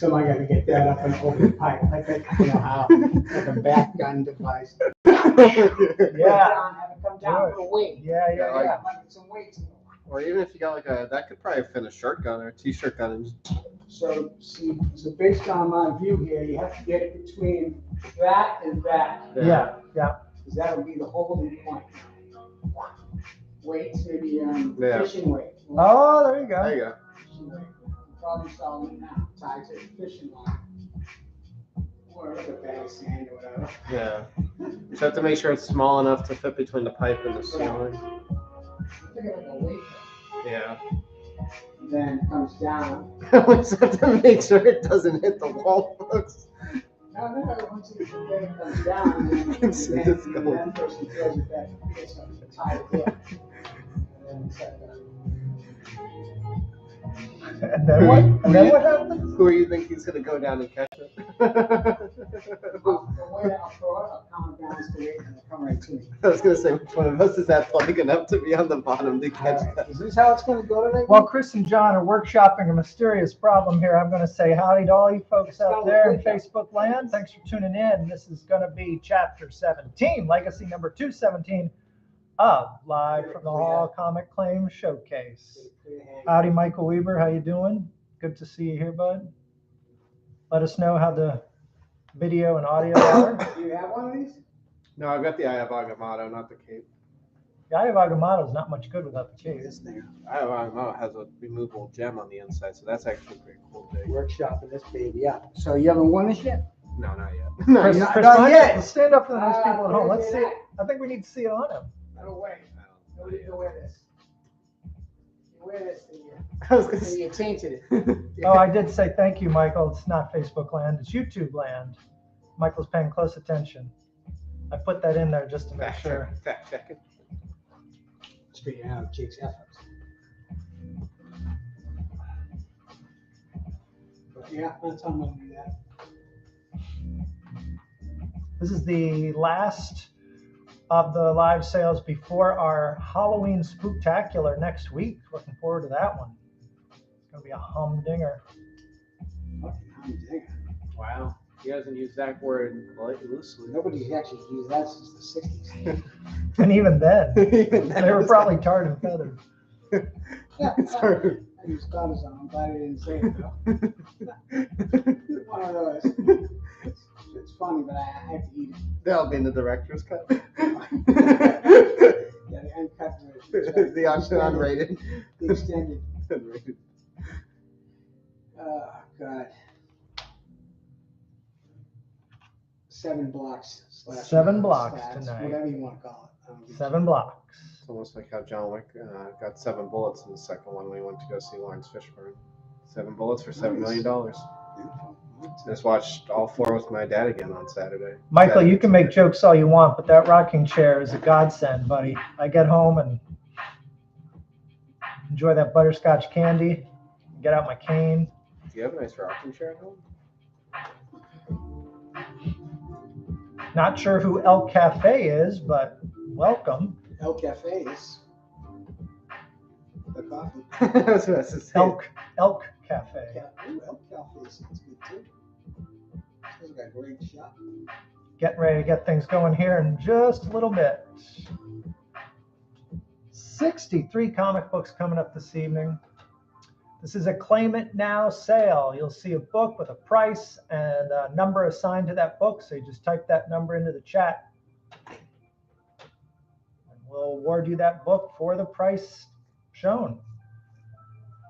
Somebody got to get that up and open the pipe. Like that, you know how, like a back gun device. Yeah. Have it come down for a weight. Yeah. Like some weights. Or even if you got like a, that could probably fit a shirt gun or a t-shirt gun. And just... So based on my view here, you have to get it between that and that. Yeah. Because that'll be the holding point. Weights, maybe fishing weight. Oh, there you go. There you go. Fishing weight. Probably selling it now, tied to the fishing line. Or like a bag of sand or whatever. Yeah. You have to make sure it's small enough to fit between the pipe and the ceiling. Think of like a weight. Yeah. Then it comes down. We just have to make sure it doesn't hit the wall, folks. No, once it comes down, then that person throws it back to tie it there. And then set that. And then what? And then what happens? Who do you think he's gonna go down and catch it? The way I'll throw it, I'll count down the weight and it'll come right to me. I was gonna say, which one of us is athletic enough to be on the bottom to catch that? Is this how it's going to go today? While Chris and John are workshopping a mysterious problem here, I'm going to say howdy to all you folks out there in Facebook land. Thanks for tuning in. This is going to be chapter 17, legacy number 217 of Live from the Hall Comic Claim Showcase. Howdy, Michael Weber. How you doing? Good to see you here, bud. Let us know how the video and audio are. Do you have one of these? No, I've got the Eye of Agamotto, not the cape. The Eye of Agamotto is not much good without the case. Eye of Agamotto has a removable gem on the inside, so that's actually a pretty cool thing. Workshopping this baby up. So you haven't won this yet? No, not yet. Chris, not Mike, yet. let's stand up for the nice people at home. where's Let's it see it. at? I think we need to see it on him. No way. Nobody can wear this. You wear this and I was gonna say, you tainted it. Oh, I did say thank you, Michael. It's not Facebook land, it's YouTube land. Michael's paying close attention. I put that in there just to make sure. fact check it. Straighten out Jake's efforts. But yeah, that's how I'm going to do that. This is the last of the live sales before our Halloween Spooktacular next week. Looking forward to that one. It's going to be a humdinger. Fucking humdinger. Wow. He hasn't used that word loosely. Nobody's actually used that since the 60s. And even then, Even then, they were it's probably tarred and feathered. Yeah, Sorry. I just thought of something. I'm glad I didn't say it though. One of those. It's funny, but I have to eat it. That'll be in the director's cut. Yeah, the uncut version. The unrated. The extended. Unrated. Oh, God. 7 blocks. Seven blocks slash, tonight. Whatever you want to call it. 7 blocks. It's almost like how John Wick got 7 bullets in the second one when he went to go see Lawrence Fishburne. 7 bullets for $7 million. Just watched all 4 with my dad again on Saturday. Michael, you can make jokes all you want, but that rocking chair is a godsend, buddy. I get home and enjoy that butterscotch candy, get out my cane. Do you have a nice rocking chair at home? Not sure who El Cafe is, but welcome. El Cafes. The coffee. I was about to say. Elk Cafe. Ooh, El Cafe sounds good too. Sounds like a great shop. Getting ready to get things going here in just a little bit. 63 comic books coming up this evening. This is a Claim It Now sale. You'll see a book with a price and a number assigned to that book. So you just type that number into the chat. And we'll award you that book for the price shown.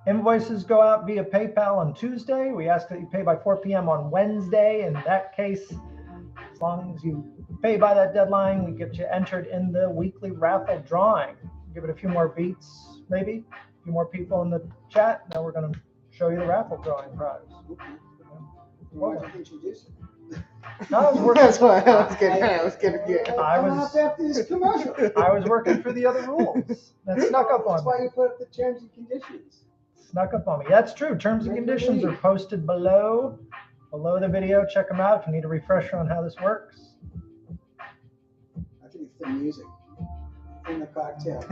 Invoices go out via PayPal on Tuesday. We ask that you pay by 4 p.m. on Wednesday. In that case, as long as you pay by that deadline, we get you entered in the weekly raffle drawing. Give it a few more beats, maybe. A few more people in the chat. Now we're going to show you the raffle drawing prize. Why don't you introduce it? No, I was working. That's why I was getting. Yeah. Come up after this commercial. I was working for the other rules. That snuck up That's on why me. you put up the terms and conditions. Snuck up on me. That's true. Terms and conditions are posted below the video. Check them out if you need a refresher on how this works. I think it's the music in the cocktail.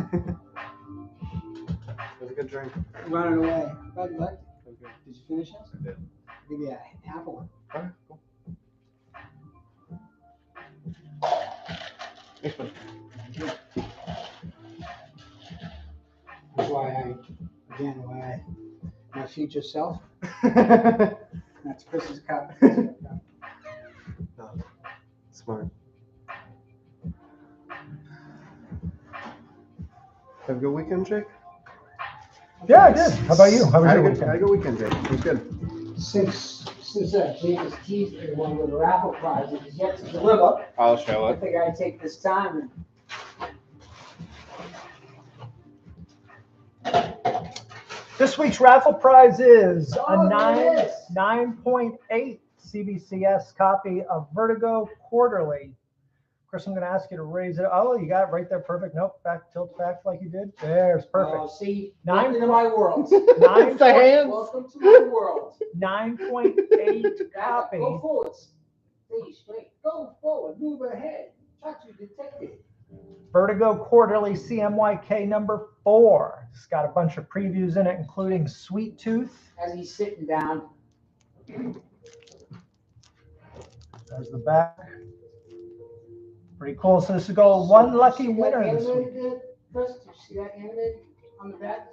It was a good drink. Running away. Glad you liked it. It was good. Did you finish it? I did. Give you a half one. All right, cool. Thanks, man. That's why my future self. That's Chris's cup. Oh, smart. Have a good weekend, Jake? Yeah, I did. How about you? How was Had a your good, had a weekend? good weekend, Jake. It was good. Since James teased me the one with the raffle prize is yet to deliver, I'll show I it. think I'd take this time and This week's raffle prize is a Oh, there it is. 9.8 CBCS copy of Vertigo Quarterly. Chris, I'm going to ask you to raise it. Oh, you got it right there. Perfect. Nope. Tilt back like you did. There's perfect. See, Nine- welcome to my world. 9. The hands. Welcome to my world. 9.8 copy. Go forward. Stay straight. Go forward. Move ahead. Try to detect it. Vertigo Quarterly CMYK number 4. It's got a bunch of previews in it, including Sweet Tooth. As he's sitting down. There's the back. Pretty cool. So this is go one lucky winner this week. Chris, did you see that animated on the back?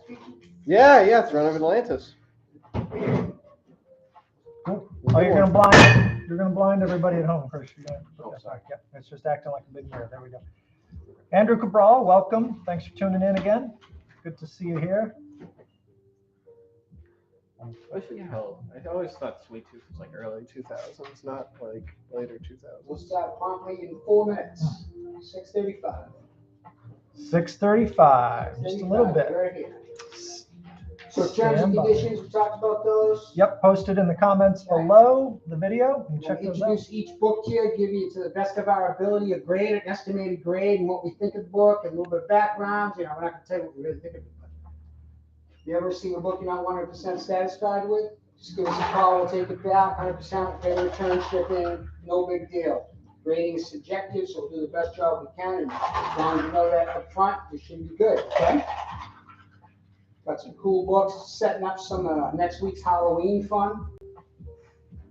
Yeah, Throne of Atlantis. Cool. Oh, you're gonna blind everybody at home, Chris. You're gonna put that back. Yep. It's just acting like a big mirror. There we go. Andrew Cabral, welcome. Thanks for tuning in again. Good to see you here. I always thought Sweet Tooth was like early 2000s, not like later 2000s. We'll start promptly in 4 minutes. 6:35. 6:35. Just a little bit. Right here. So terms and conditions, we talked about those. Yep, posted in the comments below the video. And check We'll those out. introduce each book to you, give you to the best of our ability a grade, an estimated grade, and what we think of the book, and a little bit of background. We're not going to tell you what we really think of it. If you ever see a book you're not 100% satisfied with, just give us a call. We'll take it back. 100% pay return shipping. No big deal. Grading is subjective, so we'll do the best job we can. And as long as you know that up front, you should be good. Okay. Got some cool books, setting up some next week's Halloween fun.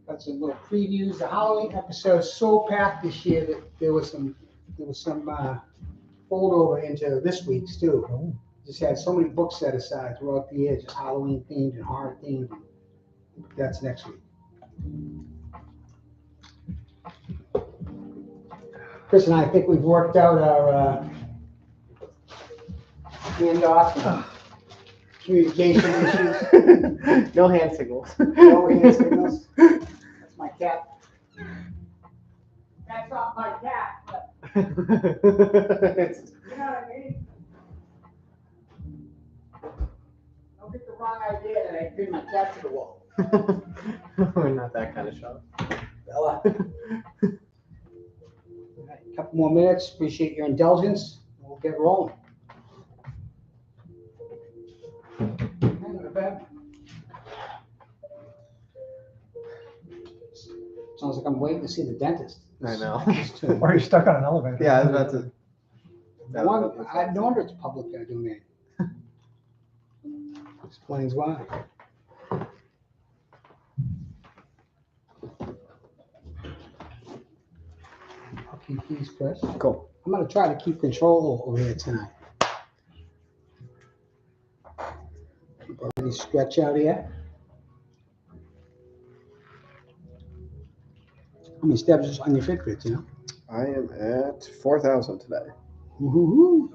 Got some little previews. The Halloween episode is so packed this year that there was some holdover into this week's too. Oh. Just had so many books set aside throughout the year, just Halloween themed and horror themed. That's next week. Chris and I think we've worked out our handoff. Communication issues. No hand signals. No hand signals. That's my cat. That's not my cat, but you know what I mean? Don't get the wrong idea that I pin my cat to the wall. We're not that kind of shop. Bella. All right, a couple more minutes. Appreciate your indulgence. We'll get rolling. Sounds like I'm waiting to see the dentist. I know. Or you're stuck on an elevator. Yeah, I was about to. No wonder it's public domain. Explains why. I'll keep these, Chris. Cool. I'm going to try to keep control over here tonight. Any stretch out here? How many steps is on your Fitbit, you know? I am at 4,000 today. Woo-hoo-hoo.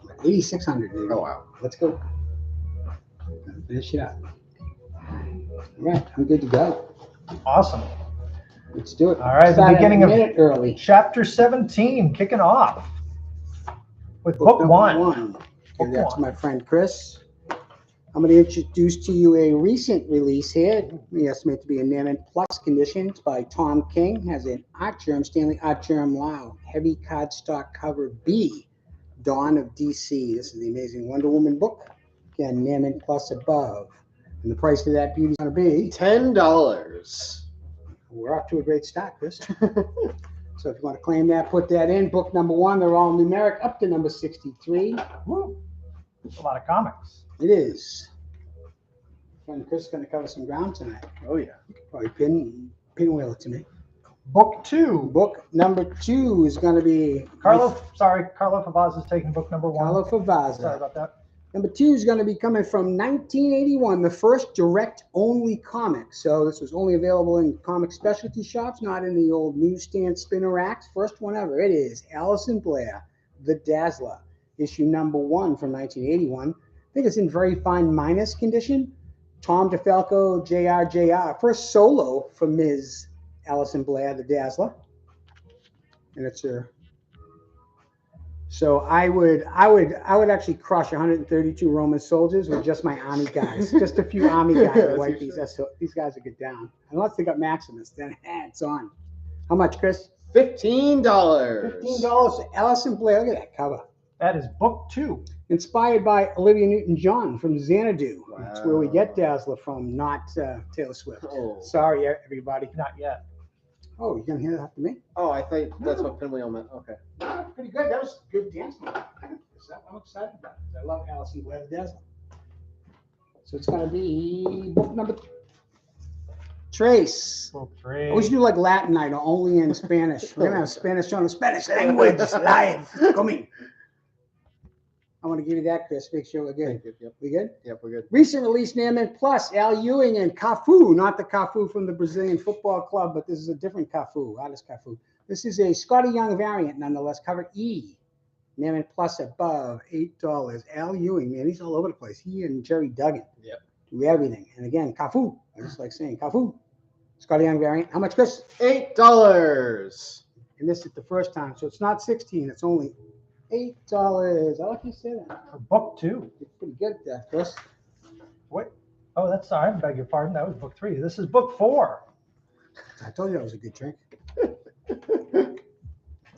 Like 8,600. Oh, wow. Let's go. Finish it up. All right, I'm good to go. Awesome. Let's do it. All right, the Started beginning a of minute early. Chapter 17, kicking off with book number one. Okay, that's my friend Chris. I'm going to introduce to you a recent release here. We estimate to be a Naman Plus condition. It's by Tom King. Has an art germ, Stanley Art Germ Lau. Heavy cardstock cover B. Dawn of DC. This is the Amazing Wonder Woman book. Again, Naman Plus above. And the price of that beauty is going to be $10. We're off to a great start, Chris. So if you want to claim that, put that in. Book number 1, they're all numeric up to number 63. Woo. That's a lot of comics. It is. Friend Chris is going to cover some ground tonight. Oh yeah. Probably pinwheel it to me. Book 2. Book number 2 is going to be Carlo Favaz is taking book number 1. Carlo Sorry Favazza. about that. Number 2 is going to be coming from 1981, the first direct-only comic. So this was only available in comic specialty shops, not in the old newsstand spinner racks. First one ever. It is Alison Blair, The Dazzler, issue number 1 from 1981. I think it's in very fine minus condition. Tom DeFalco, JR. First solo for Ms. Alison Blair, The Dazzler. And it's her. So I would actually crush 132 Roman soldiers with just my army guys, just a few army guys to wipe these. These guys will get down. Unless they got Maximus, then it's on. How much, Chris? $15. $15 for Alison Blair. Look at that cover. That is book 2. Inspired by Olivia Newton-John from Xanadu. Wow. That's where we get Dazzler from, not Taylor Swift. Oh. Sorry, everybody. Not yet. Oh, you're going to hear that after me? Oh, I think that's what pinwheel meant. Okay. Pretty good. That was a good dance move. I'm excited about it. I love Alison Blair, The Dazzler. So it's going to be book number Trace. Book 3. I wish you do like Latin night or only in Spanish. We're going to have Spanish on the Spanish language live. Coming. I want to give you that, Chris. Make sure we're good. Yep. We good? Yep, we're good. Recent release Claimant Plus, Al Ewing and Cafu, not the Cafu from the Brazilian Football Club, but this is a different Cafu, artist Cafu. This is a Scotty Young variant, nonetheless, cover E. Claimant Plus above, $8. Al Ewing, man, he's all over the place. He and Jerry Duggan do everything. And again, Cafu, I just like saying Cafu. Scotty Young variant. How much, Chris? $8. I missed it the first time, so it's not 16, it's only $8. I like you say that. For book 2. You're pretty good at that, Chris. What? Oh, that's sorry. I beg your pardon. That was book 3. This is book 4. I told you that was a good drink.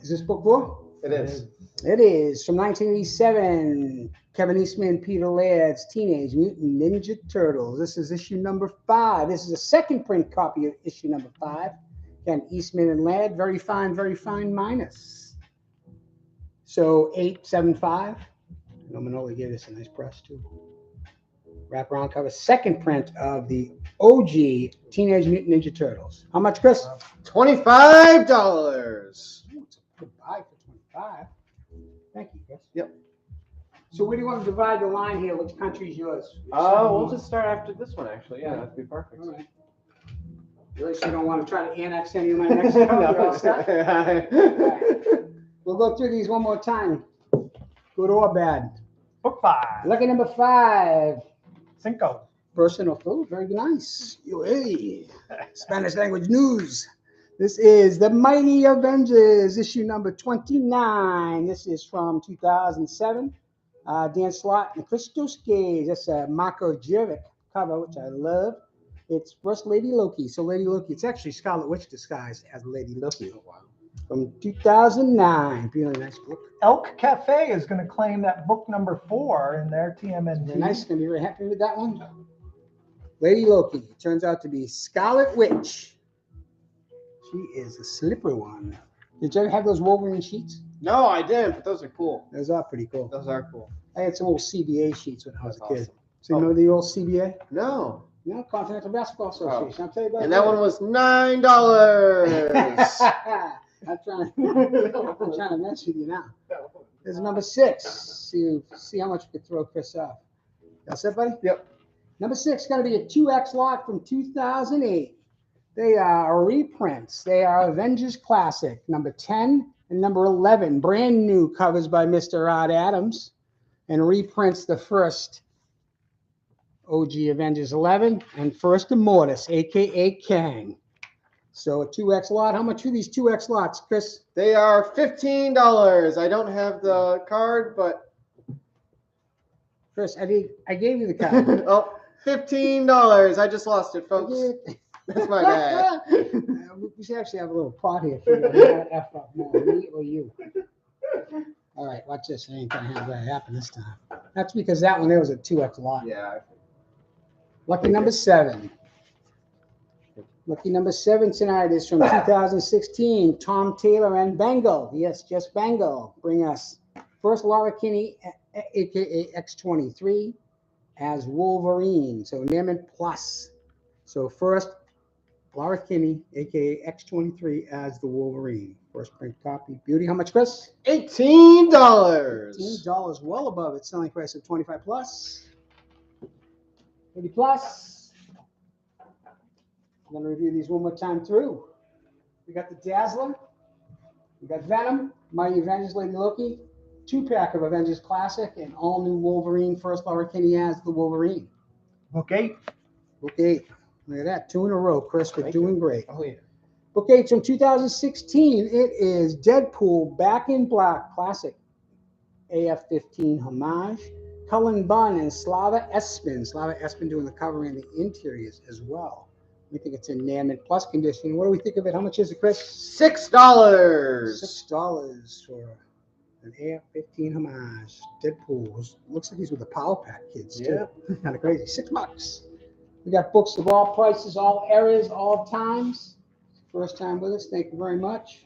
Is this book 4? It is. It is from 1987. Kevin Eastman, Peter Laird's Teenage Mutant Ninja Turtles. This is issue number 5. This is a second print copy of issue number 5. Again, Eastman and Laird, very fine minus. So 875. Manoli gave us a nice press too. Wraparound cover, second print of the OG Teenage Mutant Ninja Turtles. How much, Chris? $25. Ooh, it's a good buy for 25. Thank you, Chris. Yep. So where do you want to divide the line here? Which country is yours? We'll just start after this one, actually. Yeah, that'd be perfect. All right. You really don't want to try to annex any of my Mexico? You're all set? All right. We'll go through these one more time. Good or bad. Book 5. Lucky number 5. Cinco. Personal food. Very nice. Hey. Spanish language news. This is The Mighty Avengers, issue number 29. This is from 2007. Dan Slott and Christos Gage. That's a Marco Jervik cover, which I love. It's First Lady Loki. So Lady Loki, it's actually Scarlet Witch disguised as Lady Loki. Oh, wow. From 2009. Really nice book. Elk Cafe is going to claim that book number 4 in their TMNT. Very nice. Going to be very happy with that one. Lady Loki turns out to be Scarlet Witch. She is a slippery one. Did you ever have those Wolverine sheets? No, I didn't, but those are cool. Those are pretty cool. Those are cool. I had some old CBA sheets when I was a kid. Awesome. So you know the old CBA? No. No, Continental Basketball Association. I'll tell you about And that. that one was $9. I'm trying to mess with you now. There's number 6. See how much you could throw Chris off. That's it, buddy? Yep. Number 6 is going to be a 2X lot from 2008. They are reprints. They are Avengers Classic, number 10 and number 11. Brand new covers by Mr. Rod Adams. And reprints the first OG Avengers 11 and first Immortus, a.k.a. Kang. So a 2X lot. How much are these 2X lots, Chris? They are $15. I don't have the card, but Chris, I gave you the card. oh, $15. I just lost it, folks. That's my bad. We should actually have a little pot here for you. F up more, me or you. All right, watch this. I ain't gonna have that happen this time. That's because that one there was a 2X lot. Yeah. Lucky number 7. Lucky number 7 tonight is from 2016. Tom Taylor and Bengal. Yes, just Bengal. Bring us first Laura Kinney, aka X23, as Wolverine. So Naaman Plus. So first Laura Kinney, aka X23, as the Wolverine. First print copy. Beauty. How much, Chris? $18. $18, well above its selling price of 25 plus. 30 plus. I'm going to review these one more time through. We got the Dazzler. We got Venom, Mighty Avengers, Lady Loki, 2-pack of Avengers Classic, and all new Wolverine. First Laura Kinney as the Wolverine. Book 8. Book 8. Look at that. 2 in a row, Chris. We're doing great. Oh, yeah. Book 8 from 2016. It is Deadpool Back in Black Classic. AF-15 homage. Cullen Bunn and Slava Espin. Slava Espin doing the cover and the interiors as well. We think it's in Naaman Plus condition. What do we think of it? How much is it, Chris? $6. $6 for an AF-15 homage. Deadpool. Looks like he's with the Power Pack kids, too. Yeah. Kind of crazy. $6. We got books of all prices, all eras, all times. First time with us. Thank you very much.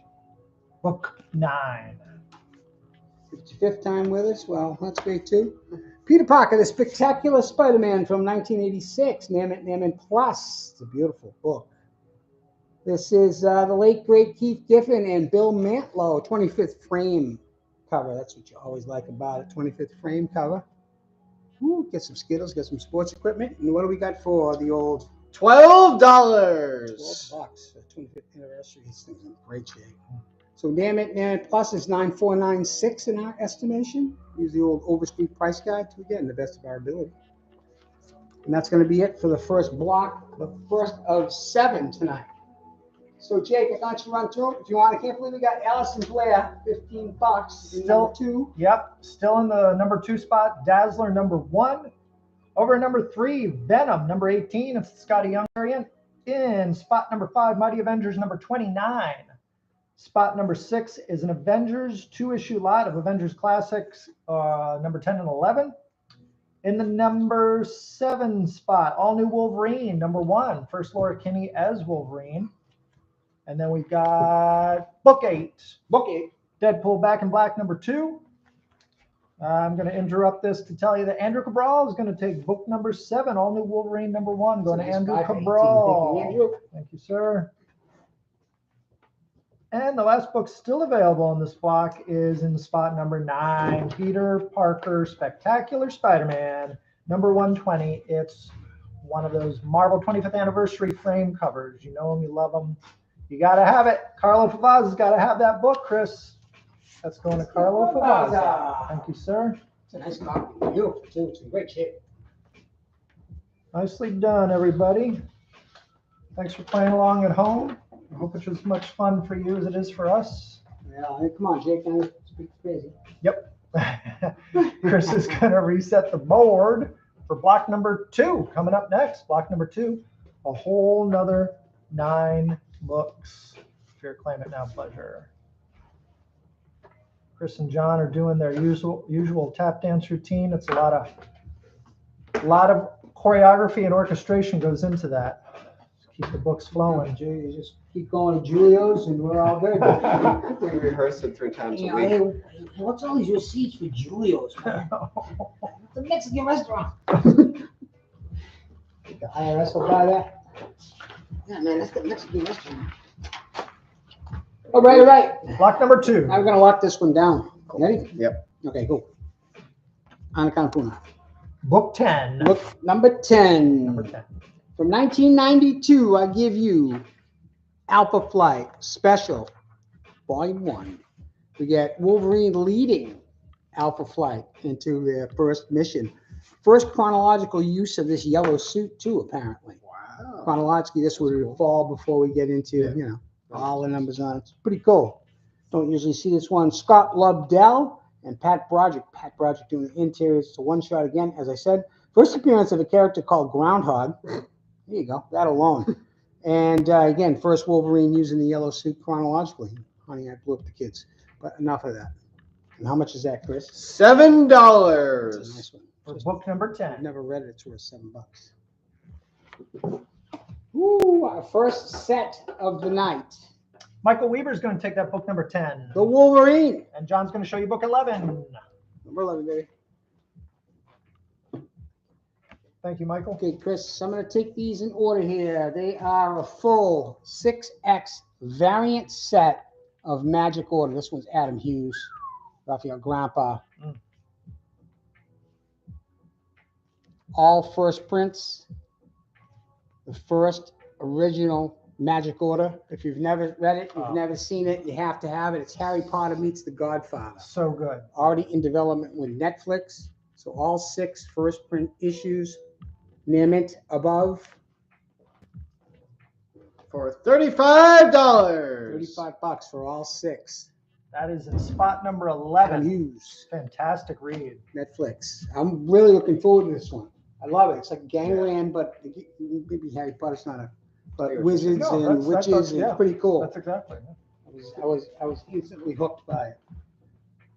Book 9. 55th time with us. Well, that's great, too. Peter Parker, The Spectacular Spider-Man from 1986. Naaman Plus. It's a beautiful book. This is the late, great Keith Giffen and Bill Mantlo, 25th frame cover. That's what you always like about it, 25th frame cover. Ooh, get some Skittles, get some sports equipment. And what do we got for the old $12. $12 for 25th anniversary? These things are in great shape. So Naaman Plus is 9496 in our estimation. Use the old Overstreet price guide to get in the best of our ability. And that's going to be it for the first block, the first of 7 tonight. So Jake, I thought you run through it. If you want, I can't believe we got Allison Blair, $15 in number 2. Yep, still in the number 2 spot. Dazzler number 1. Over at number 3, Venom number 18. It's the Scotty Young variant. In spot number 5, Mighty Avengers number 29. Spot number 6 is an Avengers 2-issue lot of Avengers Classics, number 10 and 11. In the number 7 spot, all new Wolverine, number 1. First Laura Kinney as Wolverine. And then we've got book 8. Book 8. Deadpool Back in Black, number 2. I'm going to interrupt this to tell you that Andrew Cabral is going to take book number 7, all new Wolverine, number 1. Going to Andrew Cabral. Thank you, Andrew. Thank you, sir. And the last book still available in this block is in spot number 9, Peter Parker Spectacular Spider-Man, number 120. It's one of those Marvel 25th anniversary frame covers. You know them, you love them. You got to have it. Carlo Favazza's got to have that book, Chris. That's going to Carlo Favazza. Thank you, sir. It's a nice copy. Beautiful, too. It's in great shape. Nicely done, everybody. Thanks for playing along at home. I hope it's as much fun for you as it is for us. Yeah, hey, come on, Jake. Don't speak crazy. Yep. Chris is going to reset the board for block number 2. Coming up next, block number 2, a whole nother 9 books. If you're a claimant now, pleasure. Chris and John are doing their usual tap dance routine. It's a lot of choreography and orchestration goes into that. Keep the books flowing. You just keep going to Julio's and we're all good. We rehearse it 3 times a week. Hey, what's all these receipts for Julio's, man? It's a Mexican restaurant. The IRS will buy that. Yeah, man, that's the Mexican restaurant. All right. Block number 2. I'm going to lock this one down. Ready? Yep. Okay, go. On the count of 2 now. Book 10. Book number 10. Number 10. From 1992, I give you Alpha Flight Special, Volume 1. We get Wolverine leading Alpha Flight into their first mission. First chronological use of this yellow suit, too, apparently. Wow. Chronologically, this would fall before we get into, all the numbers on it. It's pretty cool. Don't usually see this one. Scott Lobdell and Pat Broderick. Pat Broderick doing the interiors. It's a one-shot again, as I said. First appearance of a character called Groundhog. There you go, that alone. And again, first Wolverine using the yellow suit chronologically. Honey, I blew up the kids. But enough of that. And how much is that, Chris? $7. That's a nice one. For book number 10. I've never read it. It's worth $7. Ooh, our first set of the night. Michael Weaver's going to take that book number 10. The Wolverine. And John's going to show you book 11. Number 11, baby. Thank you, Michael. Okay, Chris, I'm going to take these in order here. They are a full 6X variant set of Magic Order. This one's Adam Hughes, Raphael Grandpa. All first prints. The first original Magic Order. If you've never read it, you've never seen it, you have to have it. It's Harry Potter meets The Godfather. So good. Already in development with Netflix. So all 6 first print issues. Near mint above. For $35. $35 for all 6. That is in spot number Adam 11. Hughes, Fantastic read. Netflix. I'm really looking forward to this one. I love it. It's like Gangland, but maybe Harry Potter's not a, but wizards No, and that's witches, and yeah. it's pretty cool. That's exactly. I was instantly hooked by it.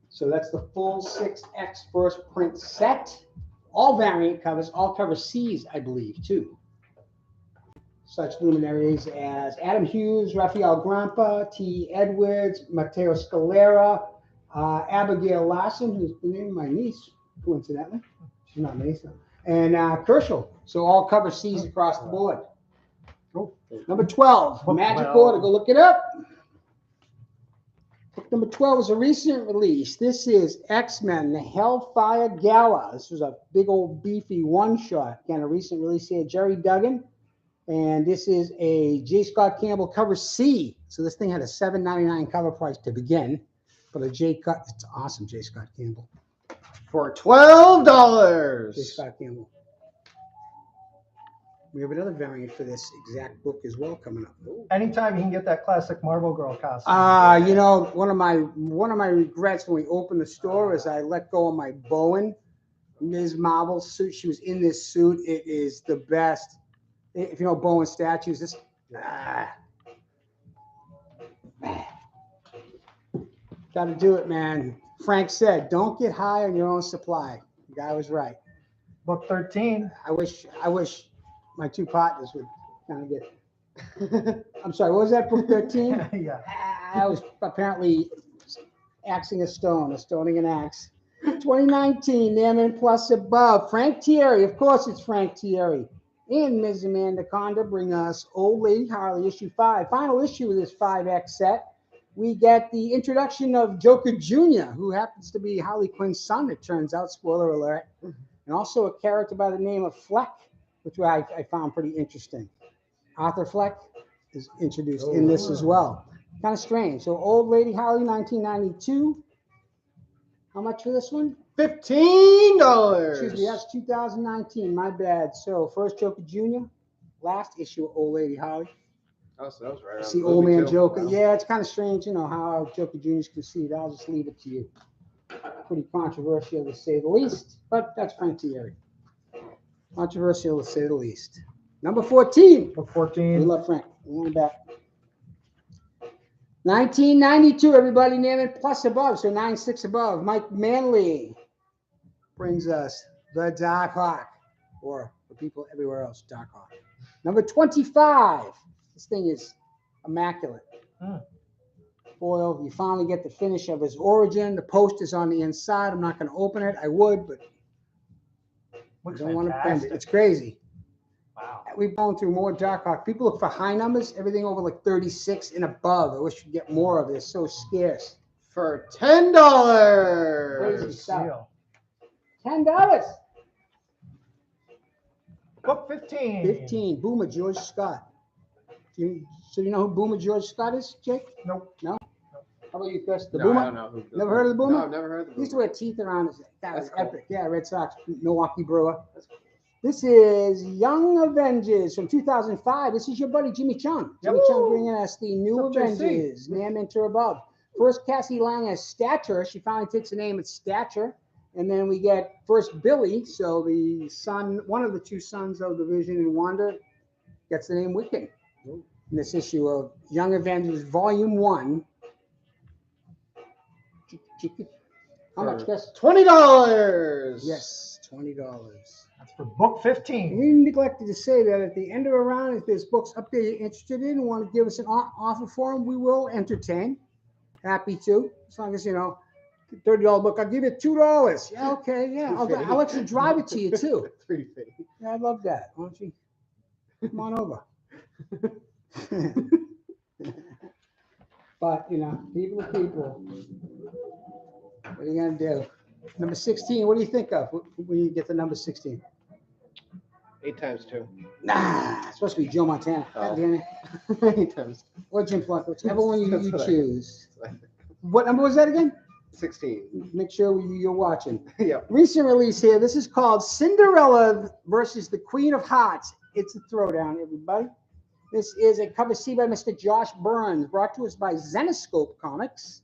So that's the full 6X first print set. All variant covers, all cover C's, I believe, too. Such luminaries as Adam Hughes, Raphael Grandpa, T. Edwards, Matteo Scalera, Abigail Larson, who's the name of my niece, coincidentally. She's not my niece, and Kerschel. So all cover C's across the board. Cool. Number 12, Book Magic 12. Order. Go look it up. Book number 12 is a recent release. This is X-Men, the Hellfire Gala. This was a big old beefy one-shot. Again, a recent release here. Jerry Duggan. And this is a J. Scott Campbell cover C. So this thing had a $7.99 cover price to begin. But a J. Cut, it's awesome, J. Scott Campbell. For $12. J. Scott Campbell. We have another variant for this exact book as well coming up. Anytime you can get that classic Marvel Girl costume. You know, one of my regrets when we opened the store is I let go of my Bowen Ms. Marvel suit. She was in this suit. It is the best. If you know Bowen statues, this. Got to do it, man. Frank said, "Don't get high on your own supply." The guy was right. Book 13. I wish my 2 partners would kind of get. I'm sorry. What was that? Book 13. Yeah. I was apparently axing a stoning an axe. 2019, Naaman Plus above. Frank Thierry, of course it's Frank Thierry. And Ms. Amanda Conda bring us Old Lady Harley issue 5. Final issue of this 5X set. We get the introduction of Joker Jr., who happens to be Harley Quinn's son, it turns out, spoiler alert. And also a character by the name of Fleck, which I found pretty interesting. Arthur Fleck is introduced in this as well. Kind of strange. So Old Lady Harley, 1992. How much for this one? $15. Excuse me, that's 2019. My bad. So first Joker Jr., last issue of Old Lady Harley. Oh, so that was right. See Old Man Joker. Wow. Yeah, it's kind of strange, you know, how Joker Jr. is conceived. I'll just leave it to you. Pretty controversial to say the least, but that's Frank Thierry. Controversial to say the least. Number 14. Book We 14. love Frank. We're going back. 1992, everybody name it plus above, so 9.6 above. Mike Manley brings us the Dark Hawk, or for people everywhere else, Dark Hawk. Number 25. This thing is immaculate. Foil, you finally get the finish of his origin. The post is on the inside. I'm not going to open it. I would, but Looks I don't want to bend it. fantastic. It's crazy. Wow. We've gone through more Dark Hawk. People look for high numbers, everything over like 36 and above. I wish you'd get more of this. So scarce. For $10. Crazy stuff. Deal. $10. Book 15. 15. Boomer George Scott. So you know who Boomer George Scott is, Jake? Nope. No? How about you, Chris? The No, Boomer? I don't know. Never heard of the Boomer? No, I've never heard of the He used to Boomer. wear teeth around his. That was That's cool. epic. Yeah, Red Sox, Milwaukee Brewer. This is Young Avengers from 2005. This is your buddy Jimmy Chung. Jimmy Chung bringing us the new What's up, JC? Avengers. Man Enter Above. First, Cassie Lang as Stature. She finally takes the name as Stature. And then we get first Billy. So the son, one of the 2 sons of the Vision and Wanda, gets the name Wiccan. In this issue of Young Avengers Volume 1. How much, Chris? $20. Yes, $20. That's for book 15. We neglected to say that at the end of a round, if there's books up there you're interested in and want to give us an offer for them, we will entertain. Happy to, as long as, you know, $30 book, I'll give you $2. Yeah, okay, yeah. I'll actually drive it to you too. $3.50. Yeah, I'd love that. Why don't you come on over? But, you know, people are people. What are you gonna do? Number 16, what do you think of when you get to number 16? 8 times 2. Nah, it's supposed to be Joe Montana. God Oh. damn it. 8 times. Or Jim Plunkett, whichever one you That's what I- choose. What number was that again? 16. Make sure you're watching. Yep. Recent release here. This is called Cinderella versus the Queen of Hearts. It's a throwdown, everybody. This is a cover C by Mr. Josh Burns, brought to us by Zenescope Comics.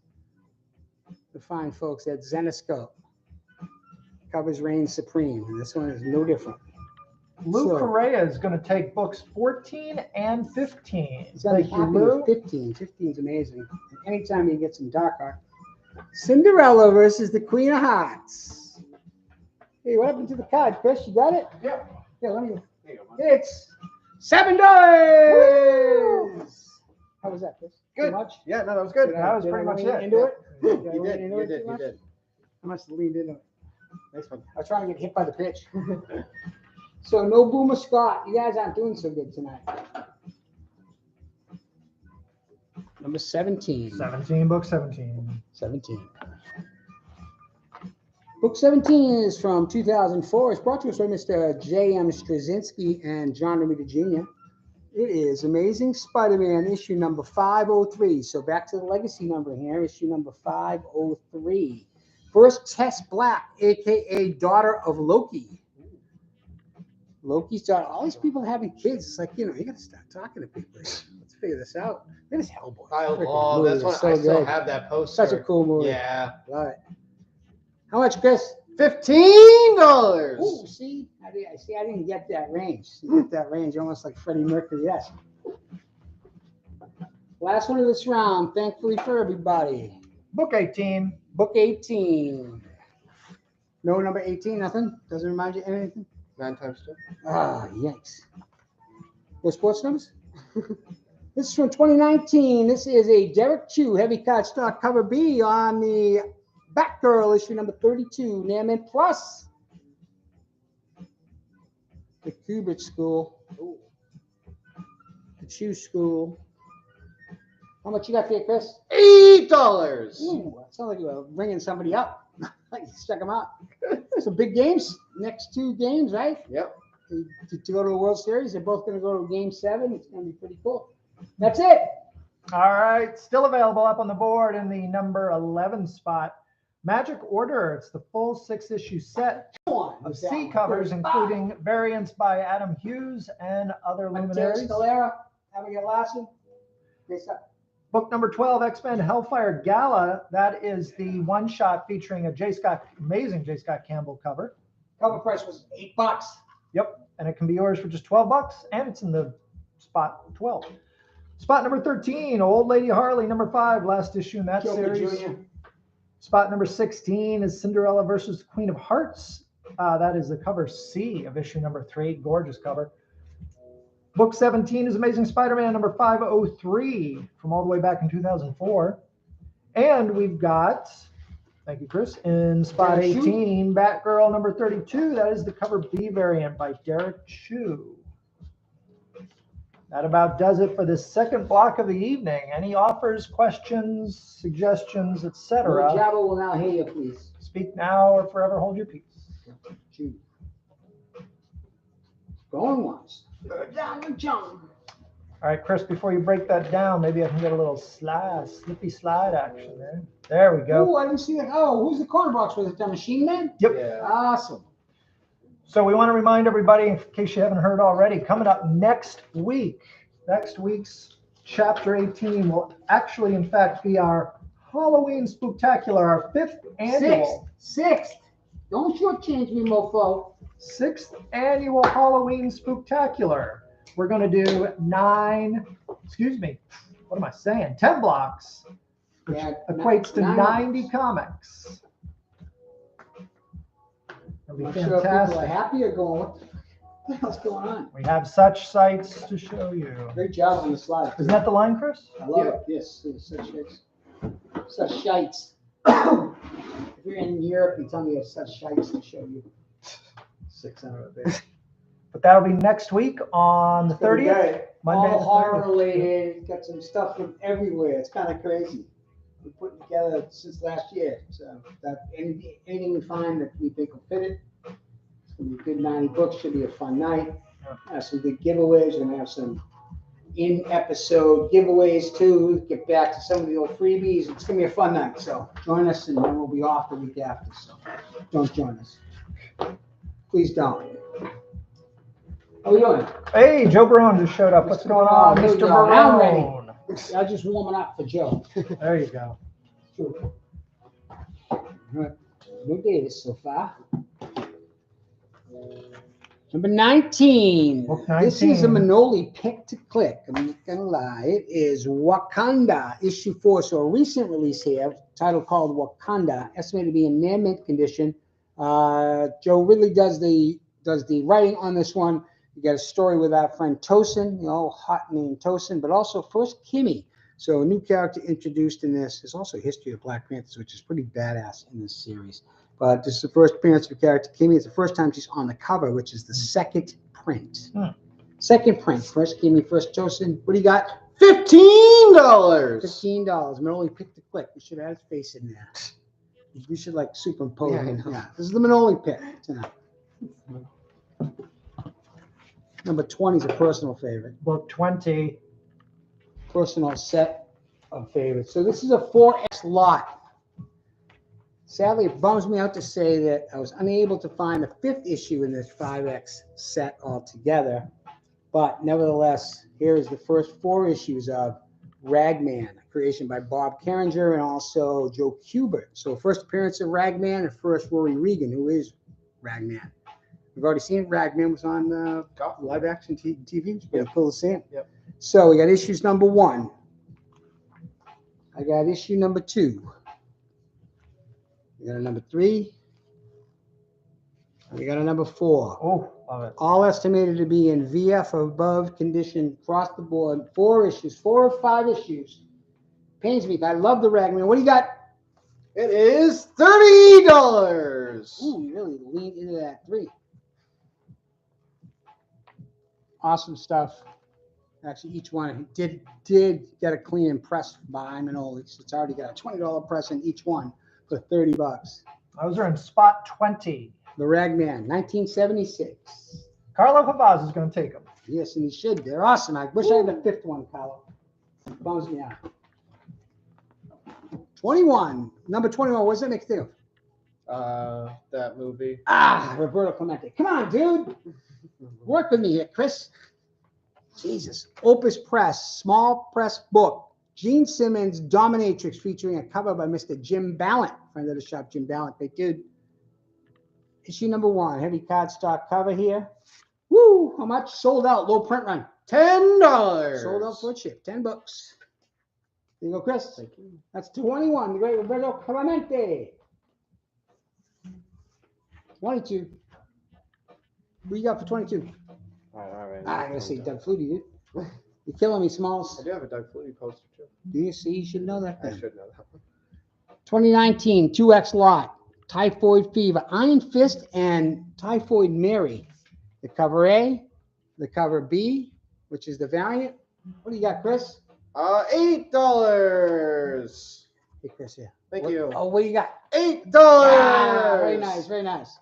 The fine folks at Zenescope. Covers reign supreme, and this one is no different. Lou So- Correa is going to take books 14 and 15. He's gonna be Thank you, happy Lou. with 15. 15 is amazing. And anytime you get some dark art. Cinderella versus the Queen of Hearts. Hey, what happened to the card, Chris? You got it? Yep. Yeah, let me. There you go, man. It's $7. How was that, Chris? Good. Too much? Yeah, no, that was good. That was Did I pretty much lean it. Into it? You I did, lean into you it did, too you much? did. I must have leaned into it. Nice one. I was trying to get hit by the pitch. So no Boomer Scott. You guys aren't doing so good tonight. Number 17. 17, book 17. 17. Book 17 is from 2004. It's brought to us by Mr. J.M. Straczynski and John Romita Jr. It is Amazing Spider-Man issue number 503. So back to the legacy number here, issue number 503. First Tess Black, a.k.a. daughter of Loki. Loki's daughter. All these people having kids. It's like, you know, you got to start talking to people. Let's figure this out. Look at this Hellboy. I Freaking love movie this is one. so I still good. have that poster. Such a cool movie. Yeah. Love it. How much, Chris? $15. Oh, see, I didn't get that range. You get that range, almost like Freddie Mercury. Yes. Last one of this round, thankfully for everybody. Book 18. Book 18. No number 18, nothing? Doesn't remind you of anything? 9 times 2. Ah, yikes. What sports numbers? This is from 2019. This is a Derek Chew heavy cardstock cover B on the Batgirl issue number 32, Nairman Plus. The Kubrick School. Ooh. The Chew School. How much you got there, Chris? $8. Ooh, that sounds like you were ringing somebody up. Like you stuck them out. Some big games. Next 2 games, right? Yep. To go to the World Series. They're both going to go to Game 7. It's going to be pretty cool. That's it. All right. Still available up on the board in the number 11 spot. Magic Order. It's the full 6-issue set of C covers, including variants by Adam Hughes and other luminaries. Scalera, Abigail Larson. Next up. Book number 12, X-Men Hellfire Gala. That is the one-shot featuring a amazing J. Scott Campbell cover. Cover price was $8. Yep, and it can be yours for just $12, and it's in the spot 12. Spot number 13, Old Lady Harley, number 5, last issue in that Joker series. Jr. Spot number 16 is Cinderella versus Queen of Hearts. That is the cover C of issue number 3, gorgeous cover. Book 17 is Amazing Spider-Man number 503 from all the way back in 2004. And we've got, thank you, Chris, in spot 18, Batgirl number 32. That is the cover B variant by Derek Chew. That about does it for the second block of the evening. Any offers, questions, suggestions, etc.? Jabba will now hear you, please. Speak now or forever hold your peace. Choose. Going once. Down, John. All right, Chris, before you break that down, maybe I can get a little slippy slide action there. There we go. Oh, I didn't see that. Oh, who's the corner box? Was it the Machine Man? Yep. Yeah. Awesome. So we want to remind everybody, in case you haven't heard already, coming up next week's chapter 18 will actually, in fact, be our Halloween Spooktacular, our 5th annual. Sixth. Don't shortchange me, mofo. 6th annual Halloween Spooktacular. We're going to do 10 blocks, which Yeah, equates to nine 90 comics. And It'll be I'm sure people are fantastic. happy or going, what the hell's going on? We have such sights to show you. Great job on the slide. Isn't that the line, Chris? I love it. Yes, such shites. Such shites. If you're in Europe, you tell me you have such shites to show you. 600 a bit. But that'll be next week on the 30th. Monday All the horror 30th. related. Got some stuff from everywhere. It's kind of crazy. We put it together since last year. So that anything we find that we think will fit it. It's gonna be a good 90 books. Should be a fun night. Have some good giveaways. We're gonna have some in-episode giveaways too. Get back to some of the old freebies. It's gonna be a fun night. So join us, and then we'll be off the week after. So don't join us. Please don't. How we doing? Hey, Joe Barone just showed up. What's Mr. going on, Barone, Mr. here we go. Now I'm ready. Barone? I'm just warming up for Joe. There you go. No Davis so far. Number 19. Book This is a 19. Manoli pick to click. I'm not gonna lie. It is Wakanda issue 4. So a recent release here, title called Wakanda, estimated to be in near mint condition. Joe Ridley does the writing on this one. You got a story with our friend Tosin, hot name Tosin, but also first Kimmy. So a new character introduced in this. There's also a history of Black Panthers, which is pretty badass in this series. But this is the first appearance of character Kimmy. It's the first time she's on the cover, which is the second print. Second print. First Kimmy, first Tosin. What do you got? $15. $15. Manoli pick to click. We should have his face in there. We should superimpose him. Yeah, this is the Manoli pick tonight. Number 20 is a personal favorite. Book 20. Personal set of favorites. So this is a 4X lot. Sadly, it bums me out to say that I was unable to find the 5th issue in this 5X set altogether. But nevertheless, here is the first 4 issues of Ragman, a creation by Bob Carringer and also Joe Kubert. So first appearance of Ragman and first Rory Regan, who is Ragman. We've already seen it. Ragman was on live action TV. It's pretty cool to see it. Yep. So we got issues number 1. I got issue number 2. We got a number 3. We got a number 4. Oh, love it. All estimated to be in VF or above condition across the board. 4 issues, 4 or 5 issues. Pains me. I love the Ragman. What do you got? It is $30. Ooh, you really leaned into that 3. Awesome stuff. Actually, each one did get a clean and press by Manoli. So it's already got a $20 press in each one for $30. Those are in spot 20. The Ragman, 1976. Carlo Pavaz is going to take them. Yes, and he should. They're awesome. I wish I had the 5th one, Carlo. Bums me out. 21. Number 21. What's that make you think of? That movie. Roberto Clemente. Come on, dude. Work with me here, Chris. Jesus. Opus Press, small press book. Gene Simmons, Dominatrix, featuring a cover by Mr. Jim Ballant. Friend of the shop, Jim Ballant. Big dude. Issue number 1. Heavy cardstock cover here. Woo! How much? Sold out. Low print run. $10. Sold out for a chip. $10. There you go, Chris. Thank you. That's 21. The great Roberto Clemente. 22. What you got for 22? All right. I'm going to say Doug Flutie, dude. You're killing me, Smalls. I do have a Doug Flutie poster too. Do you see? You should know that I thing. should know that one. 2019, 2X lot. Typhoid Fever, Iron Fist, and Typhoid Mary. The cover A, the cover B, which is the Valiant. What do you got, Chris? $8. Hey, Chris, here. Thank you. Oh, what do you got? $8. Very nice, very nice.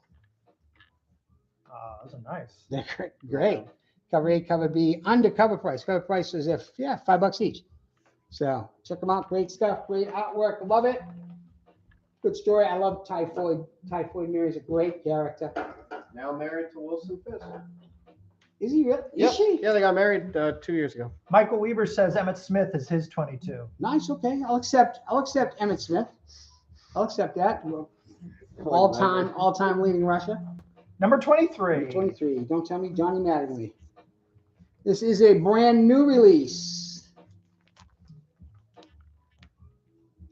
Those are nice. They're great. Cover A, cover B, undercover price. Cover price is $5 each. So check them out. Great stuff, great artwork. Love it. Good story. I love Typhoid. Typhoid Mary is a great character. Now married to Wilson Fisk. Is he really? Yep. Is she? Yeah, they got married 2 years ago. Michael Weaver says Emmett Smith is his 22. Nice. Okay. I'll accept Emmett Smith. I'll accept that. All time leading Russia. Number 23. 23. Don't tell me Johnny Mattingly. This is a brand new release.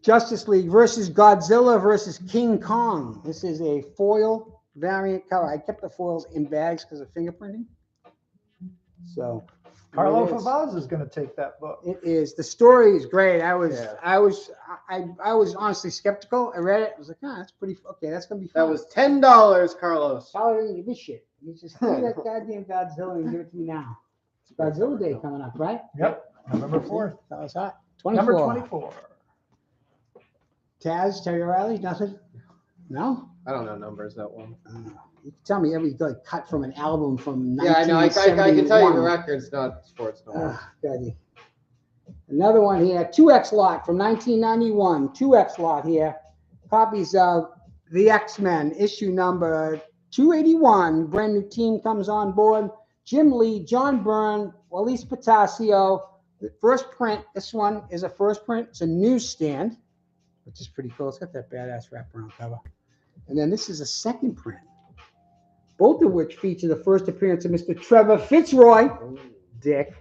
Justice League versus Godzilla versus King Kong. This is a foil variant cover. I kept the foils in bags because of fingerprinting. So. Carlo there it is. Favaz is going to take that book. It is. The story is great. I was honestly skeptical. I read it. I was like, that's pretty, okay, that's going to be fun. That was $10, Carlos. Tyler didn't give me shit. He just give me that goddamn Godzilla and give it to me now. It's Godzilla Day coming up, right? Yep, November 4th. That was hot. 24. Number 24. Taz, Terry O'Reilly, nothing? No? I don't know numbers that one. You can tell me every cut from an album from Yeah, I know. I can tell you the records, not sports. No. God. Another one here, 2X lot from 1991. 2X lot here. Copies of The X-Men, issue number 281. Brand new team comes on board. Jim Lee, John Byrne, Elise Potasio. The first print, this one is a first print. It's a newsstand, which is pretty cool. It's got that badass wraparound cover. And then this is a second print, both of which feature the first appearance of Mr. Trevor Fitzroy. Dick.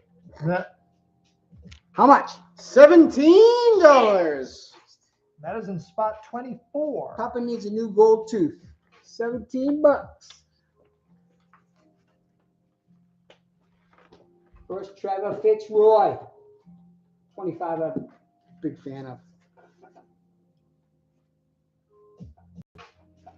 How much? $17. That is in spot 24. Papa needs a new gold tooth. $17. First Trevor Fitzroy. 25 I'm a big fan of.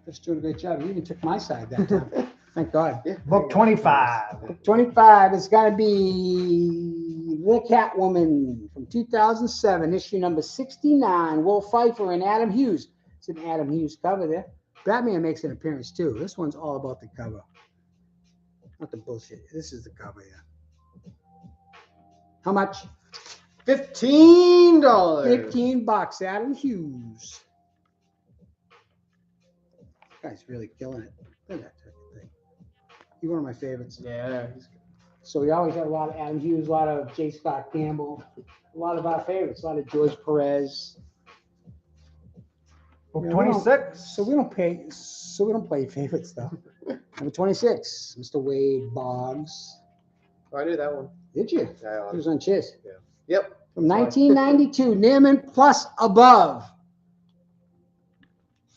Just doing a great job. He even took my side that time. Thank God. Yeah. Book 25. 25 is going to be The Catwoman from 2007, issue number 69. Will Pfeiffer and Adam Hughes. It's an Adam Hughes cover there. Batman makes an appearance too. This one's all about the cover. Not the bullshit. This is the cover, yeah. How much? $15. $15. Adam Hughes. Guy's really killing it. Look at that thing. He's one of my favorites. Yeah. So we always have a lot of Adam Hughes, a lot of J. Scott Campbell, a lot of our favorites, a lot of George Perez. Book 26. So we don't play favorite stuff. Number 26, Mr. Wade Boggs. Oh, I knew that one. Did you? Yeah, He was on Chiz. Yeah. Yep. From 1992, Neiman Plus Above.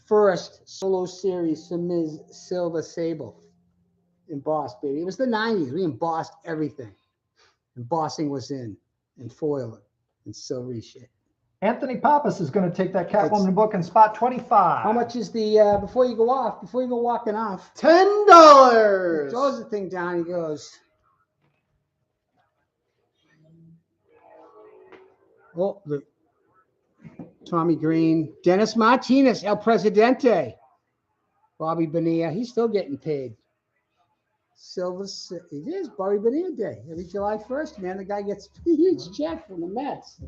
First solo series for Ms. Silver Sable. Embossed, baby. It was the 90s. We embossed everything. Embossing was in, and foil and silvery shit. Anthony Pappas is going to take that Catwoman book in spot 25. How much is the, before you go walking off, $10. he throws the thing down, he goes, oh, look. Tommy Green, Dennis Martinez, El Presidente, Bobby Bonilla, he's still getting paid. Silver, it is Bobby Bonilla Day. Every July 1st, man, the guy gets a huge check from the Mets.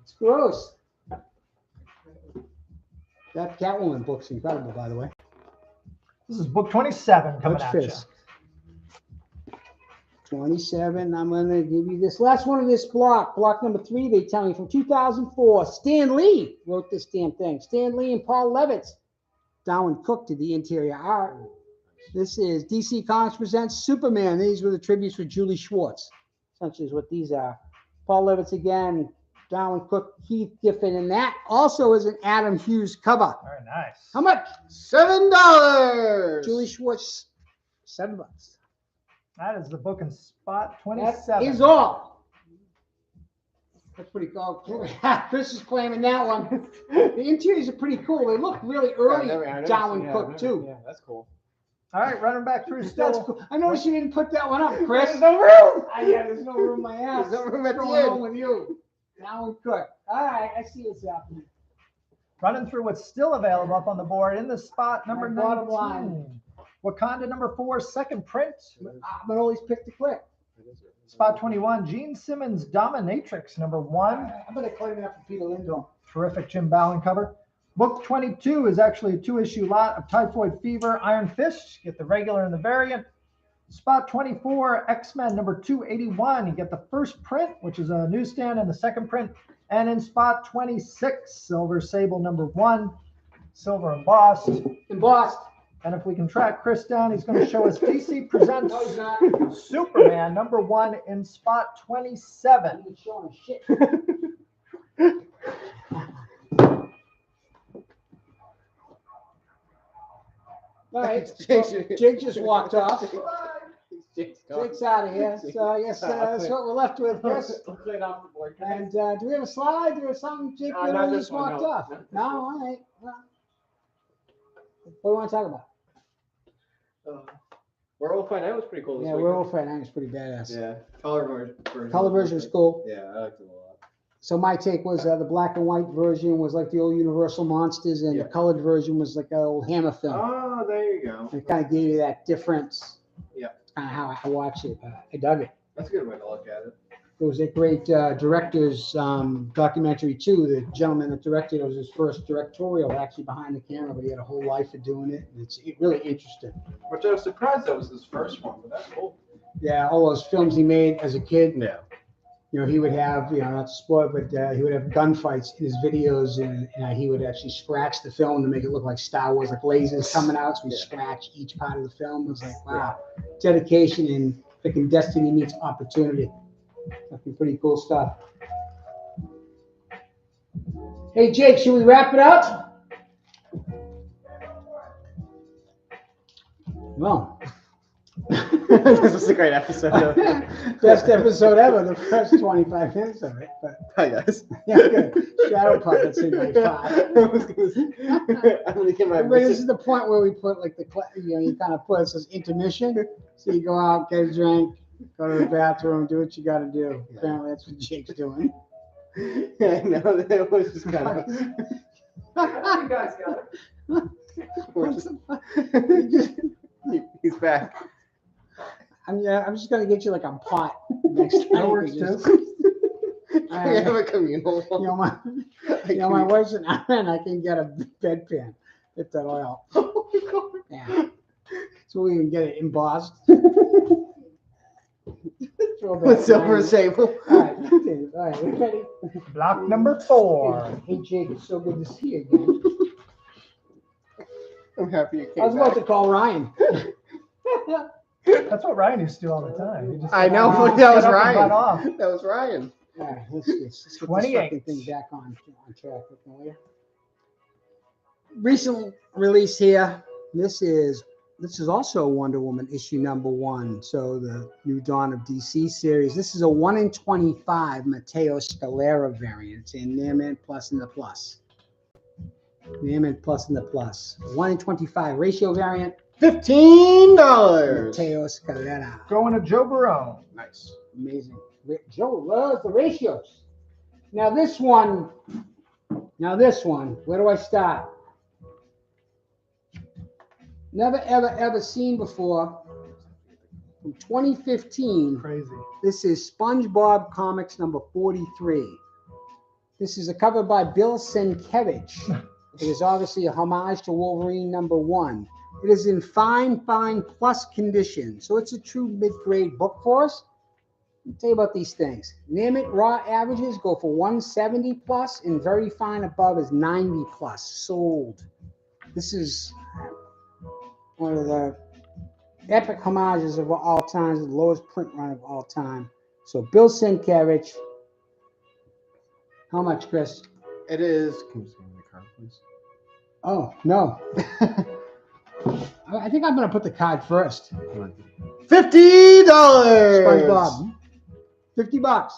It's gross. That Catwoman book's incredible, by the way. This is book 27 coming Butch at you. Fisk. 27. I'm going to give you this last one of this block. Block number 3, they tell me, from 2004. Stan Lee wrote this damn thing. Stan Lee and Paul Levitz. Darwin Cook did the interior art. This is DC Comics Presents Superman. These were the tributes for Julie Schwartz. Essentially is what these are. Paul Levitz again. Darwin Cook, Keith Giffen. And that also is an Adam Hughes cover. Very nice. How much? $7. Julie Schwartz, $7. That is the book in spot That 27. is all. That's pretty cool. Chris is claiming that one. The interiors are pretty cool. They look really early. Darwin Cook too. Yeah, that's cool. All right, running back through That's still. cool. I noticed you didn't put that one up, Chris. There's no room. Yeah, there's no room in my ass. There's no room at the What's going end. on with you? Darwin Cook. All right, I see what's happening. Running through what's still available up on the board in the spot number My bottom 19. line. Wakanda number 4, second print. I'm gonna always pick the click. Spot 21, Gene Simmons Dominatrix number 1. I'm gonna claim that for Peter Lindholm. Terrific Jim Ballin cover. Book 22 is actually a 2-issue lot of Typhoid Fever, Iron Fist. Get the regular and the variant. Spot 24, X-Men number 281. You get the first print, which is a newsstand, and the second print. And in spot 26, Silver Sable number 1, silver embossed. Embossed. And if we can track Chris down, he's going to show us DC Presents No, he's not. Superman number 1 in spot 27. He's showing shit. All right, so Jake just walked off. Jake's gone. Jake's out of here, so I guess that's what we're left with, Chris. I'll clean off the board. And do we have a slide? Do we have something, Jake? Not You this just one, walked no. off. Not this No, all right. Well, what do you want to talk about? Werewolf by Night was pretty cool this Yeah, week. Werewolf by Night is pretty badass. Yeah, color version. Color version is cool. Yeah, I liked it a lot. So my take was the black and white version was like the old Universal Monsters, and Yeah. the colored version was like an old Hammer film. Oh, there you go. It kind of gave you that difference. Yeah. Kind of how I watched it. I dug it. That's a good way to look at it. It was a great director's documentary too. The gentleman that directed it was his first directorial actually behind the camera, but he had a whole life of doing it. And it's really interesting. Which I was surprised that was his first one, but that's cool. Yeah, all those films he made as a kid. Yeah. You know, he would have, not to spoil it, but he would have gunfights in his videos, and he would actually scratch the film to make it look like Star Wars, like lasers coming out. So he scratch each part of the film. It was like, wow, dedication and freaking destiny meets opportunity. That's pretty cool stuff. Hey, Jake, should we wrap it up? Well. This was a great episode. Best episode ever, the first 25 minutes of it. But Hi, guys. yeah, good. Shadow puppets in like 5. I'm gonna get my But this is the point where we put like you kind of put it says intermission. So you go out, get a drink, go to the bathroom, do what you got to do. Apparently that's what Jake's doing. Yeah, I know that was just kind of. You guys got it. He's back. I'm just gonna get you like a pot next time. That works Just- too. We have a communal one. My wife's an iron. I can get a bedpan. Get that oil. Yeah. So we can get it embossed. With silver sable. All right, okay, all right, we ready? Block number 4. Hey Jake, it's so good to see you again. I'm happy you I came was about back. to call Ryan. That's what Ryan used to do all the time. He just I know, got that was up and Ryan. got off. That was Ryan. All right, let's get this 28. fucking thing back on track. Will you? Recent release here. This is also Wonder Woman issue number 1. So the New Dawn of DC series. This is a 1 in 25 Matteo Scalera variant in Nearman Plus and the Plus. Nearman Plus and the Plus. 1 in 25 ratio variant. $15. Matteo Scalera. Going to Joe Barone. Nice. Amazing. Joe loves the ratios. Now this one, where do I start? Never, ever, ever seen before. From 2015, Crazy. this is SpongeBob Comics number 43. This is a cover by Bill Sienkiewicz. It is obviously a homage to Wolverine number 1. It is in fine plus condition. So it's a true mid-grade book for us. Let me tell you about these things. Name it, raw averages go for 170 plus, and very fine above is 90 plus. Sold. This is one of the epic homages of all times, the lowest print run of all time. So Bill Sienkiewicz. How much, Chris? It is. Can you just give me the card, please? Oh, no. I think I'm going to put the card first. $50. SpongeBob. $50.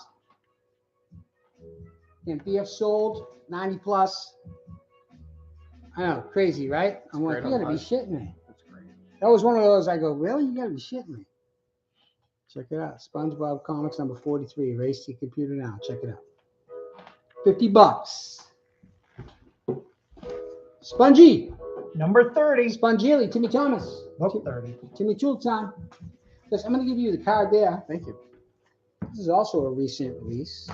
And BF sold 90 plus. I know, crazy, right? I'm like, great you gotta be homage. shitting me. That's great. That was one of those I go, really? You gotta be shitting me. Check it out. SpongeBob Comics number 43. Race to your computer now. Check it out. $50. Spongy. Number 30. Spongili. Timmy Thomas. Book 30. Timmy Tool time. Listen, I'm gonna give you the card there. Thank you. This is also a recent release.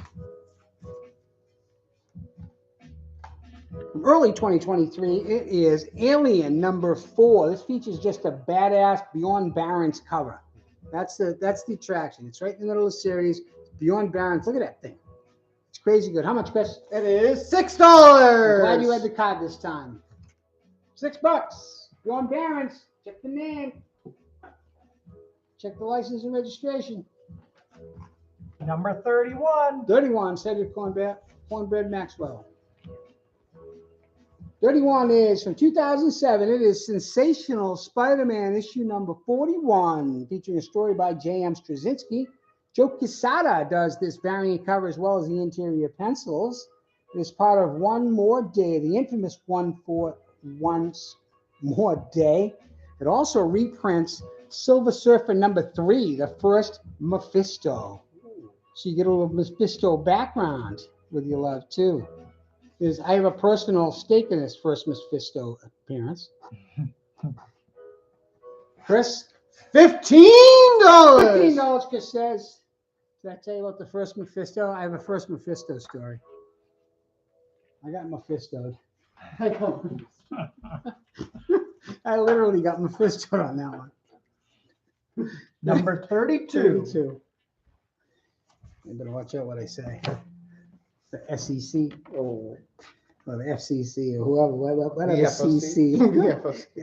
From early 2023, it is Alien number 4. This features just a badass Beyond Barron's cover. That's the attraction. It's right in the middle of the series. Beyond Barron's. Look at that thing. It's crazy good. How much, Chris? It is $6. I'm glad you had the card this time. $6. Beyond Barron's. Check the name. Check the license and registration. Number 31. 31, Cedric Cornbread Maxwell. 31 is from 2007. It is Sensational Spider-Man issue number 41, featuring a story by J.M. Straczynski. Joe Quesada does this variant cover as well as the interior pencils. It is part of One More Day, the infamous One More Day. It also reprints Silver Surfer number 3, the first Mephisto. So you get a little Mephisto background with your love too. I have a personal stake in this first Mephisto appearance. Chris? $15! $15, Chris says. Did I tell you about the first Mephisto? I have a first Mephisto story. I got Mephistoed. I literally got Mephistoed on that one. Number 32. 32. You better watch out what I say. The SEC or the FCC or whoever, whatever CC.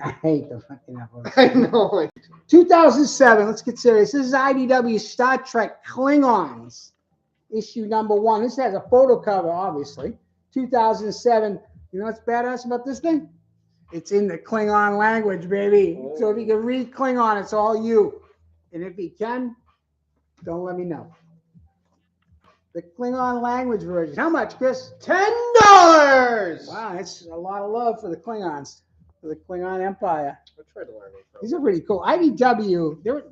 I hate the fucking FOC. I know. 2007, let's get serious. This is IDW Star Trek Klingons, issue number 1. This has a photo cover, obviously. 2007. You know what's badass about this thing? It's in the Klingon language, baby. Oh. So if you can read Klingon, it's all you. And if you can, don't let me know. The Klingon language version. How much, Chris? $10! Wow, that's a lot of love for the Klingons, for the Klingon Empire. I tried to learn it. These are pretty cool. IDW, they're,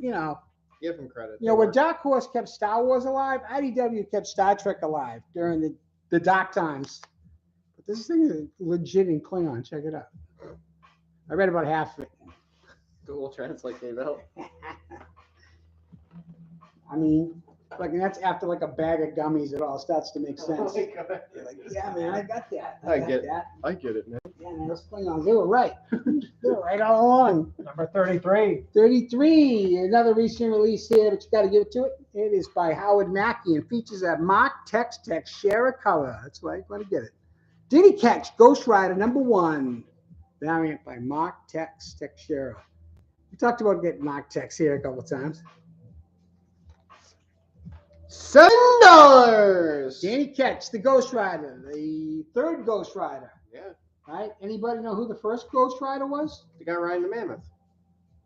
Give them credit. where Dark Horse kept Star Wars alive, IDW kept Star Trek alive during the dark times. But this thing is legit in Klingon. Check it out. I read about half of it. Google Translate gave out. I mean, that's after like a bag of gummies, it all starts to make sense. You're like, yeah, man, I got that. I got get that. I get it, man. Yeah, man, those Klingons, they were right. They were right all along. Number 33. 33, another recent release here, but you got to give it to it. It is by Howard Mackey and features a Mark Tex Share color. That's why you want to get it. Diddy Catch Ghost Rider number 1, variant by Mark Tex Share. We talked about getting Mark Tex here a couple of times. $7! Danny Ketch, the Ghost Rider, the third Ghost Rider. Yeah. Right? Anybody know who the first Ghost Rider was? The guy riding the mammoth.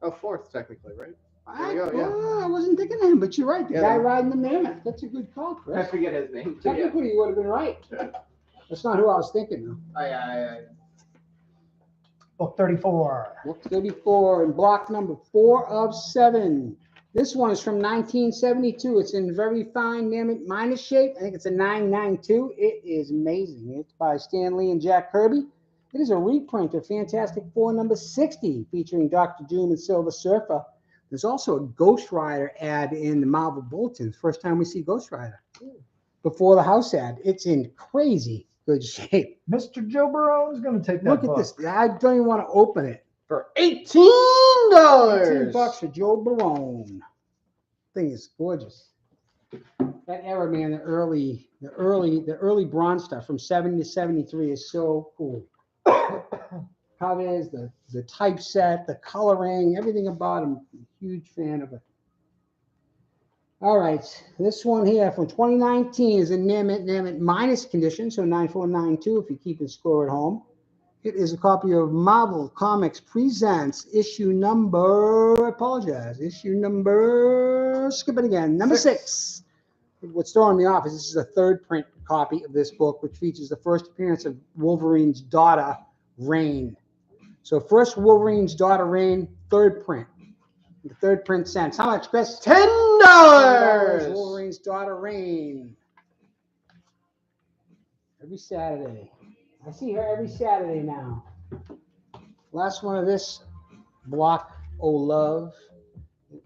Oh, fourth, technically, right? I, There you go, yeah. well, I wasn't thinking of him, but you're right. The Yeah. guy riding the mammoth. That's a good call, I Chris. forget his name. Too, yeah. Technically, you would have been right. That's not who I was thinking, though. I Book 34. Book 34 and block number 4 of 7. This one is from 1972. It's in very fine minus shape. I think it's a 992. It is amazing. It's by Stan Lee and Jack Kirby. It is a reprint of Fantastic Four number 60, featuring Dr. Doom and Silver Surfer. There's also a Ghost Rider ad in the Marvel Bulletin. First time we see Ghost Rider. Before the house ad. It's in crazy good shape. Mr. Joe Barone is going to take that Look at book. this. I don't even want to open it. For $18! $18 for Joe Barone. Thing is gorgeous. That era, man, the early bronze stuff from 70 to 73 is so cool. Covers, the typeset, the coloring, everything about him. Huge fan of it. All right, this one here from 2019 is a name it minus condition, so 9492 if you're keeping score at home. It is a copy of Marvel Comics Presents issue number, skip it again, number 6. What's throwing me off is this is a third print copy of this book, which features the first appearance of Wolverine's daughter, Rain. So first Wolverine's daughter, Rain, third print. The third print cents. How much, Chris? $10! Wolverine's daughter, Rain. Every Saturday. I see her every Saturday now. Last one of this block, Oh Love.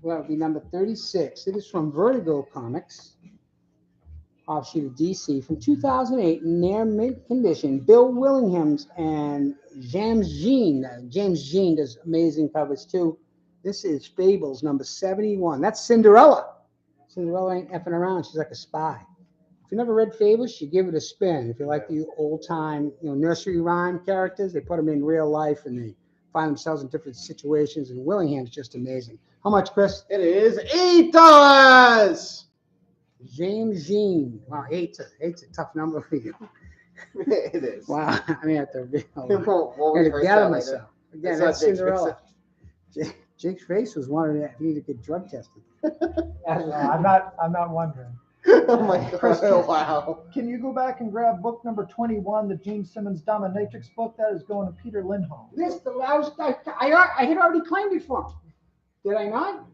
Well, it'll be number 36. It is from Vertigo Comics, offshoot of DC, from 2008, in near mint condition. Bill Willingham's and James Jean. James Jean does amazing covers too. This is Fables number 71. That's Cinderella. Cinderella ain't effing around. She's like a spy. If you never read Fables, you give it a spin. If you like the old-time, nursery rhyme characters, they put them in real life and they find themselves in different situations. And Willingham's just amazing. How much, Chris? It is $8! James Jean. Wow, eight's a tough number for you. It is. Wow, I mean, at the We'll had to rehearse gather that later. myself. Again, It's not that's Jake's Cinderella. Jake's face was one of that. He need to get drug tested. I'm not wondering. Oh my Chris, god! Wow. Can you go back and grab book number 21, the Gene Simmons Dominatrix book? That is going to Peter Lindholm. This, I had already claimed it for him. Did I not?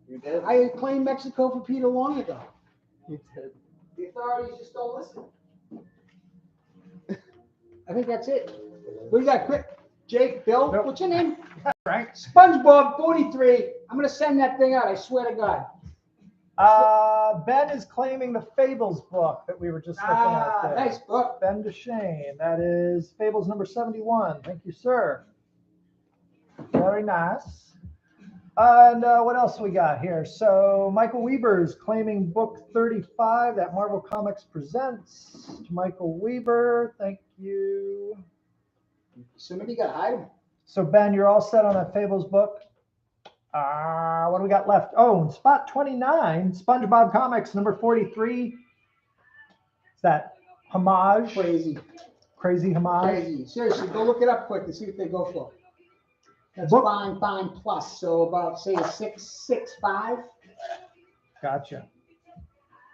You did. I had claimed Mexico for Peter long ago. You did. The authorities just don't listen. I think that's it. What do you got, quick? Jake, Bill, Nope. what's your name? Frank. SpongeBob 43. I'm gonna send that thing out. I swear to God. Ben is claiming the Fables book that we were just looking at there. Nice book. Ben Deshane. That is Fables number 71. Thank you, sir. Very nice. And what else we got here? So Michael Weber is claiming book 35 that Marvel Comics presents. To Michael Weber, thank you. Somebody got to hide him. So Ben, you're all set on that Fables book. What do we got left? Oh, in spot 29, SpongeBob Comics number 43. Is that homage? Crazy homage. Crazy. Seriously, go look it up quick and see what they go for. That's Book- fine plus. So about say a 6.65. Gotcha.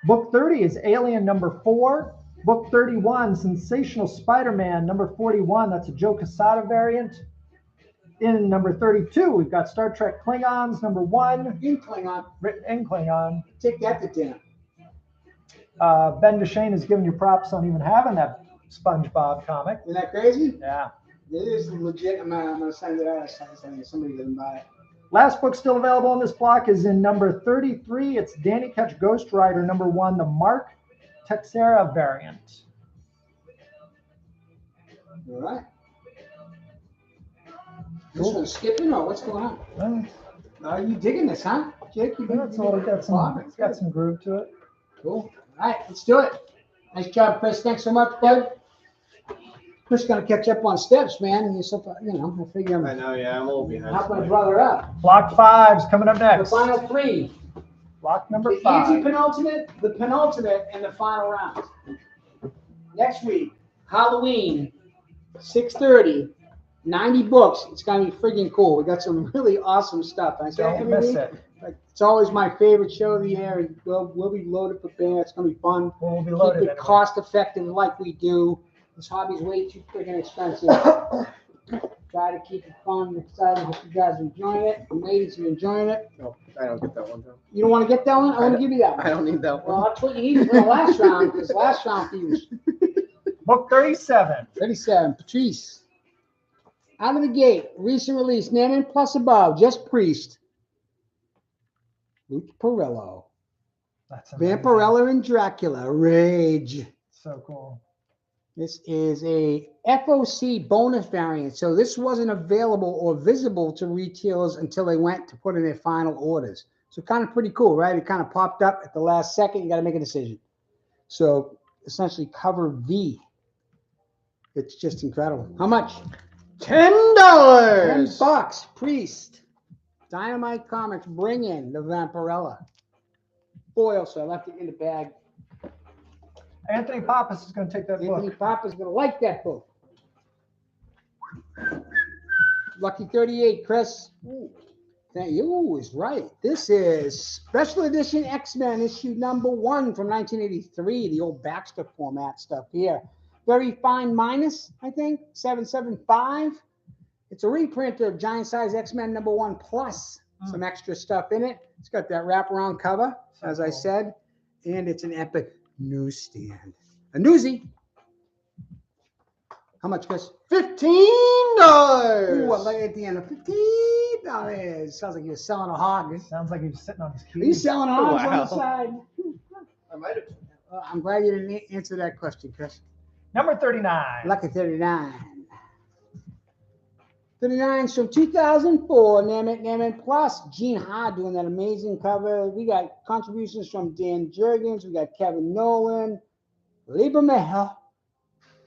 Book 30 is Alien number 4. Book 31, Sensational Spider-Man number 41. That's a Joe Quesada variant. In number 32, we've got Star Trek Klingons number 1, In Klingon, written in Klingon. take that to dinner. Ben Deshane is giving you props on even having that SpongeBob comic. Isn't that crazy? Yeah. It is legit. I'm gonna send it out. Somebody didn't buy it. Last book still available in this block is in number 33. It's Danny Ketch Ghost Rider number 1, the Mark Texera variant. All right. This one's skipping or what's going on? Are you digging this, huh, Jake? You That's all. It's got some groove to it. Cool. All right, let's do it. Nice job, Chris. Thanks so much, bud. Chris gonna catch up on steps, man. You're so, I figure I I'm know. Yeah, I'm a little behind. helping my brother out. Block 5's coming up The next. final 3. Block number The 5. anti-penultimate, the penultimate, and the final round. Next week, Halloween, 6:30, 90 books. It's gonna be freaking cool. We got some really awesome stuff. I say Don't every miss week, it. like, it's always my favorite show of the year, and we'll be loaded for bear. It's gonna be fun. We'll be Keep loaded. it anyway. cost effective like we do. This hobby's way too freaking expensive. Try to keep it fun and exciting. If you guys are enjoying it, and ladies are enjoying it. No, I don't get that one, Joe. You don't want to get that one? I want to give you that I one. don't need that Well, one. that's what you need for the last round, because last round for you was Book 37. 37. Patrice. Out of the gate, recent release, Nanon plus above, just Priest. Luke Perello. That's amazing. Vampirella and Dracula, Rage. So cool. This is a FOC bonus variant. So this wasn't available or visible to retailers until they went to put in their final orders. So kind of pretty cool, right? It kind of popped up at the last second. You got to make a decision. So essentially cover V. It's just incredible. How much? $10. $10. Priest. Dynamite Comics. Bring in the Vampirella. Foil, so I left it in the bag. Anthony Pappas is going to take that Anthony book. Papa's going to like that book. Lucky 38, Chris. Thank you. Is right. This is special edition X-Men issue number 1 from 1983, the old Baxter format stuff here. Very fine minus, I think, 775. It's a reprint of Giant Size X-Men number 1 plus some extra stuff in it. It's got that wraparound cover, as I said, and it's an epic newsstand. A newsie. How much, Chris? $15. Ooh, I like it at the end of $15. Sounds like you're selling a hog. Sounds like he's sitting on his Are you keys. selling hogs on Wow. the side? I might have. I'm glad you didn't answer that question, Chris. Number 39. Lucky 39. 39's from 2004, Namen Plus. Gene Ha doing that amazing cover. We got contributions from Dan Jurgens. We got Kevin Nolan. Lieber Mehel.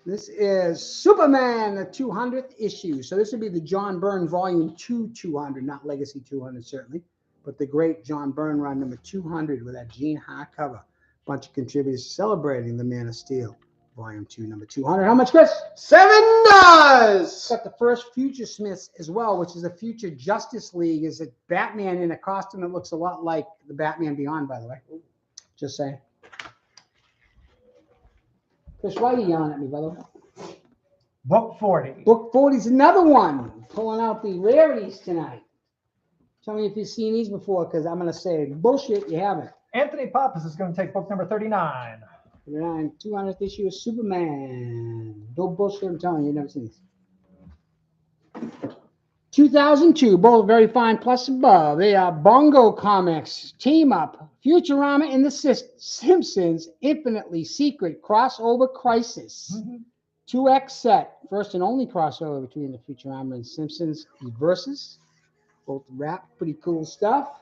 This is Superman, the 200th issue. So this would be the John Byrne Volume 2 200, not Legacy 200 certainly, but the great John Byrne run number 200 with that Gene Ha cover. Bunch of contributors celebrating the Man of Steel, Volume 2, number 200. How much, Chris? $7. Got the first Future Smiths as well, which is a Future Justice League. Is a Batman in a costume that looks a lot like the Batman Beyond, by the way. Just saying. Chris, why are you yelling at me, by the way? Book 40. Book 40 is another one. Pulling out the rarities tonight. Tell me if you've seen these before, because I'm going to say bullshit, you haven't. Anthony Pappas is going to take book number 39. 200th issue of Superman. No bullshit, I'm telling you, you've never seen these. 2002, both very fine, plus above. They are Bongo Comics, Team Up, Futurama and the Simpsons, Infinitely Secret Crossover Crisis. 2X set, first and only crossover between the Futurama and Simpsons verses. Both rap, pretty cool stuff.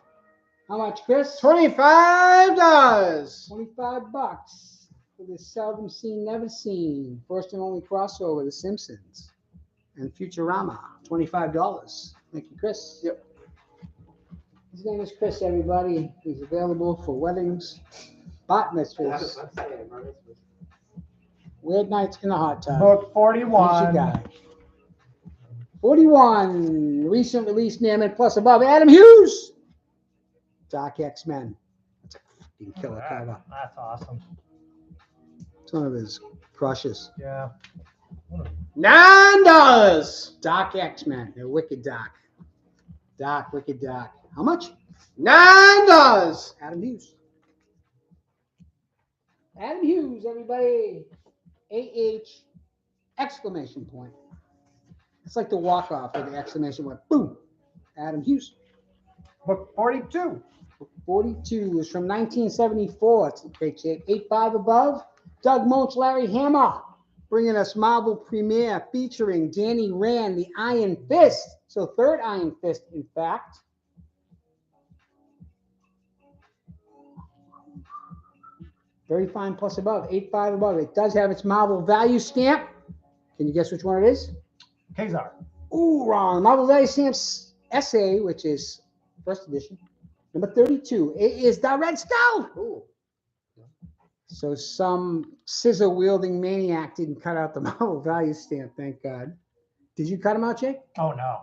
How much, Chris? $25. 25 bucks for this seldom seen, never seen. First and only crossover, The Simpsons and Futurama. $25. Thank you, Chris. Yep. His name is Chris, everybody. He's available for weddings, bat mitzvahs, weird nights in the hot tub. Book He's your 41. guy. 41. Recent release name and plus above. Adam Hughes. Dark X-Men. That's a fucking killer cover. That's awesome. It's one of his crushes. Yeah. $9. Dark X-Men. They're wicked dark. Dark, wicked dark. How much? $9. Adam Hughes. Adam Hughes, everybody. AH exclamation point. It's like the walk-off with the exclamation point. Boom. Adam Hughes. Book 42. 42 is from 1974. It's in great shape. 8.5 above. Doug Moach, Larry Hama, bringing us Marvel premiere featuring Danny Rand, the Iron Fist. So third Iron Fist, in fact. Very fine plus above. 8.5 above. It does have its Marvel value stamp. Can you guess which one it is? Kazar. Ooh, wrong. Marvel value stamps essay, which is first edition. Number 32. It is the Red Skull. Ooh. So some scissor-wielding maniac didn't cut out the Marvel value stamp, thank God. Did you cut them out, Jake? Oh, no.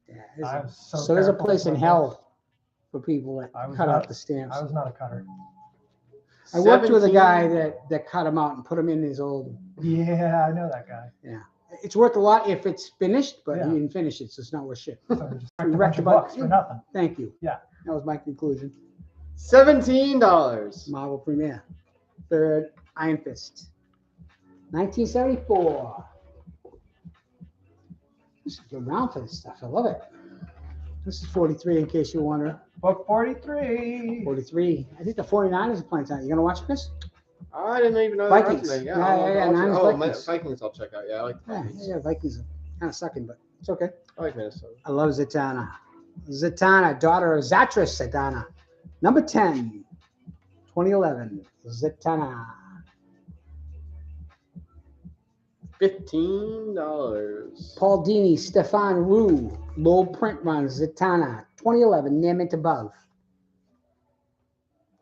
Yeah, I'm so there's a careful place in with hell for people that I was cut not- out the stamps. I was not a cutter. I worked with a 17. guy that cut them out and put them in his old. Yeah, I know that guy. Yeah, it's worth a lot if it's finished, but Yeah. he didn't finish it, so it's not worth shit. So we just We wrecked a wrecked bunch of a bunch- books for nothing. Thank you. Yeah. That was my conclusion. $17. Marvel premiere. Third Iron Fist. 1974. This is a good round for this stuff. I love it. This is 43 in case you wonder. Book 43. 43. I think the 49ers are playing tonight. You gonna watch this? Oh, I didn't even know that. Vikings. Tonight. Yeah, I'll- yeah, I'll- Niners, oh, Vikings. Vikings I'll check out. Yeah, I like the Yeah, Vikings. yeah, Vikings are kind of sucking, but it's okay. I like Minnesota. I love Zatanna. Zatanna, daughter of Zatras Zatanna. Number 10, 2011. Zatanna. $15. Paul Dini, Stefan Rue, low print run, Zatanna, 2011, near mint above.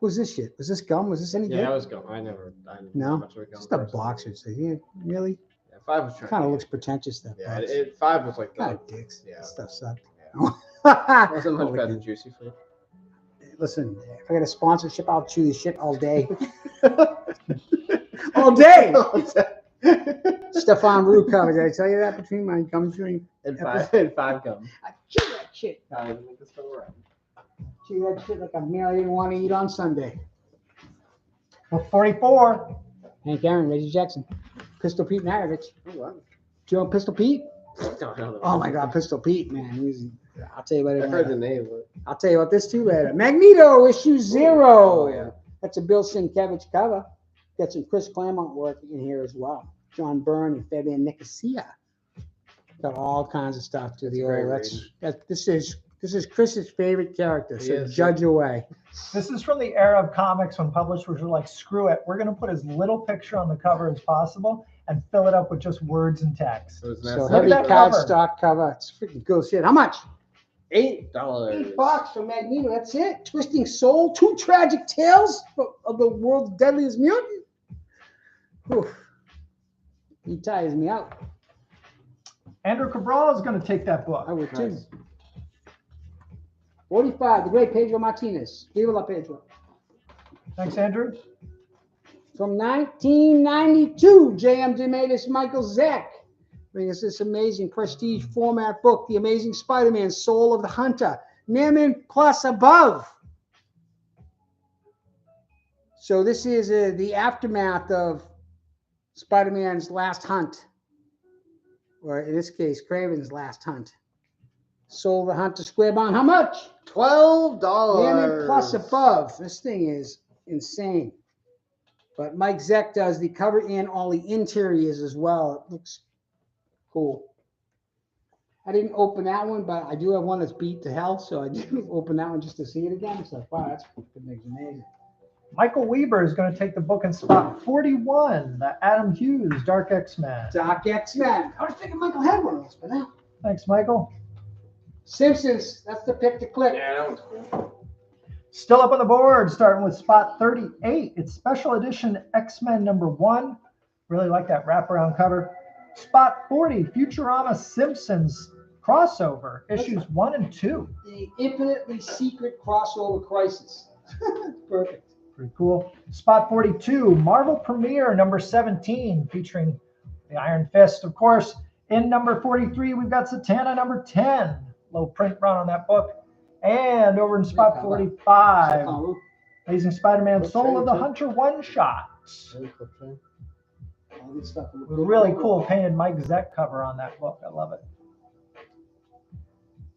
Who's this shit? Was this gum? Was this any Yeah, I good? was going. I didn't No? know much of a gum Just a person. boxer. So yeah, really? Yeah, 5 was trying. Kind of looks pretentious, that Yeah, box. 5 was like Kind the. of dicks. Yeah. That stuff sucked. Yeah. Wasn't much better than Juicy Fruit. Listen, if I get a sponsorship, I'll chew this shit all day. All day! Stefan Rue cover. Did I tell you that between my gum chewing? and 5 gum. I chew that shit. Chew that shit like a meal I didn't want to eat on Sunday. Book 44. Hank Aaron, Reggie Jackson, Pistol Pete Maravich. Oh, wow. Do you know Pistol Pete? Don't know that. Oh my God, Pistol Pete, man. I'll tell you about it. I've heard the name, but I'll tell you about this too later. Magneto, issue 0. Oh, yeah. That's a Bill Sienkiewicz cover. Got some Chris Claremont work in here as well. John Byrne and Fabian Nicosia. Got all kinds of stuff to the Great old. This is Chris's favorite character. He So is. judge away. This is from the era of comics when publishers were like, screw it. We're going to put as little picture on the cover as possible and fill it up with just words and text. it was So nice. Look heavy at that card cover. stock cover. It's freaking cool shit. How much? $8. $8 for Magneto. That's it. Twisting Soul. 2 tragic tales of the world's deadliest mutant. Whew. He tires me out. Andrew Cabral is going to take that book. I would too. Nice. 45, the great Pedro Martinez. Viva la Pedro. Thanks, Andrew. From 1992, J.M. DeMatis, Michael Zeck. Bring us this amazing prestige format book, The Amazing Spider-Man, Soul of the Hunter. Naaman plus above. So this is the aftermath of Spider-Man's last hunt. Or in this case, Craven's last hunt. Soul of the Hunter square bound. How much? $12. Naaman plus above. This thing is insane. But Mike Zeck does the cover and all the interiors as well. It looks cool. I didn't open that one, but I do have one that's beat to hell, so I did open that one just to see it again. It's like, wow, that's amazing. Michael Weber is going to take the book in spot 41, the Adam Hughes Dark X-Men. Dark X-Men. I was thinking Michael had one of those, but now. Thanks, Michael. Simpsons, that's the pick to click. Yeah, that one's cool. Still up on the board, starting with spot 38. It's special edition X-Men #1. Really like that wraparound cover. Spot 40, Futurama Simpsons crossover, issues 1 and 2. The infinitely secret crossover crisis. Perfect. Pretty cool. Spot 42, Marvel Premiere #17, featuring the Iron Fist, of course. In number 43, we've got Satana #10. Low print run on that book. And over in spot 45, Amazing Spider-Man Soul of the Hunter one-shot. All good stuff. With a really cool painted Mike Zeck cover on that book. I love it.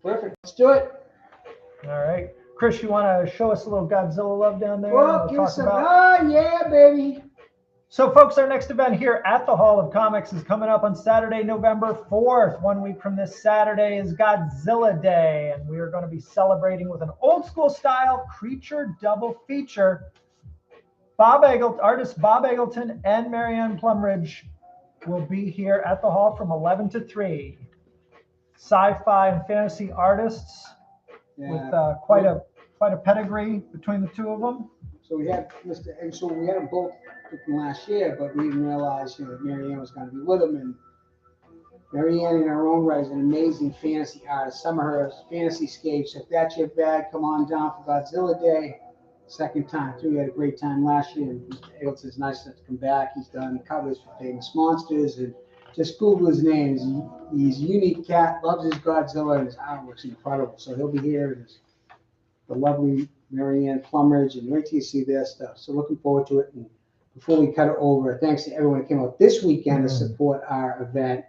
Perfect. Let's do it. All right. Chris, you want to show us a little Godzilla love down there? Well, We'll give talk us some. about- Oh, yeah, baby. So, folks, our next event here at the Hall of Comics is coming up on Saturday, November 4th. 1 week from this Saturday is Godzilla Day, and we are going to be celebrating with an old-school style creature double feature. Artist Bob Eggleton and Marianne Plumridge will be here at the Hall from 11 to 3. Sci-fi and fantasy artists with quite a pedigree between the two of them. So we had them both from last year, but we didn't realize that Marianne was going to be with them. And Marianne, in her own right, is an amazing fantasy artist. Some of her fantasy scapes. If that's your bag, come on down for Godzilla Day. Second time too. We had a great time last year. And It's nice to come back. He's done covers for Famous Monsters, and just Google his name. He's a unique cat. Loves his Godzilla, and his artwork's incredible. So he'll be here. And the lovely Marianne Plumridge, and wait till you see their stuff. So looking forward to it. And before we cut it over, thanks to everyone who came out this weekend to support our event,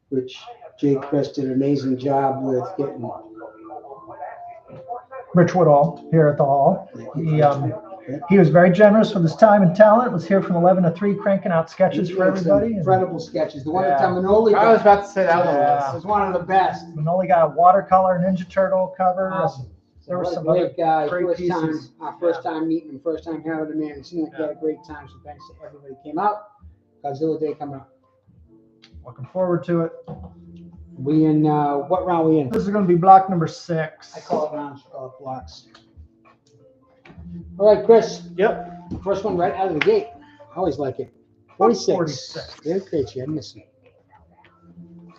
which Jake Chris did an amazing job with getting. Rich Woodall here at the Hall. He was very generous with his time and talent. Was here from 11 to 3, cranking out sketches for everybody. Incredible sketches. The one that Manoli I was about to say that Yeah. one. was one of the best. Manoli got a watercolor Ninja Turtle cover. Awesome. There were What a some other great guy. great First time, pieces. our first time meeting him, first time having him in. It seemed like we had a great time. So thanks to everybody who came out. Godzilla Day coming up. Looking forward to it. We in what round we in? This is going to be block number 6. I call it rounds, call it blocks. All right, Chris. Yep. First one right out of the gate. I always like it. 46. 46. Very crazy. I'm missing.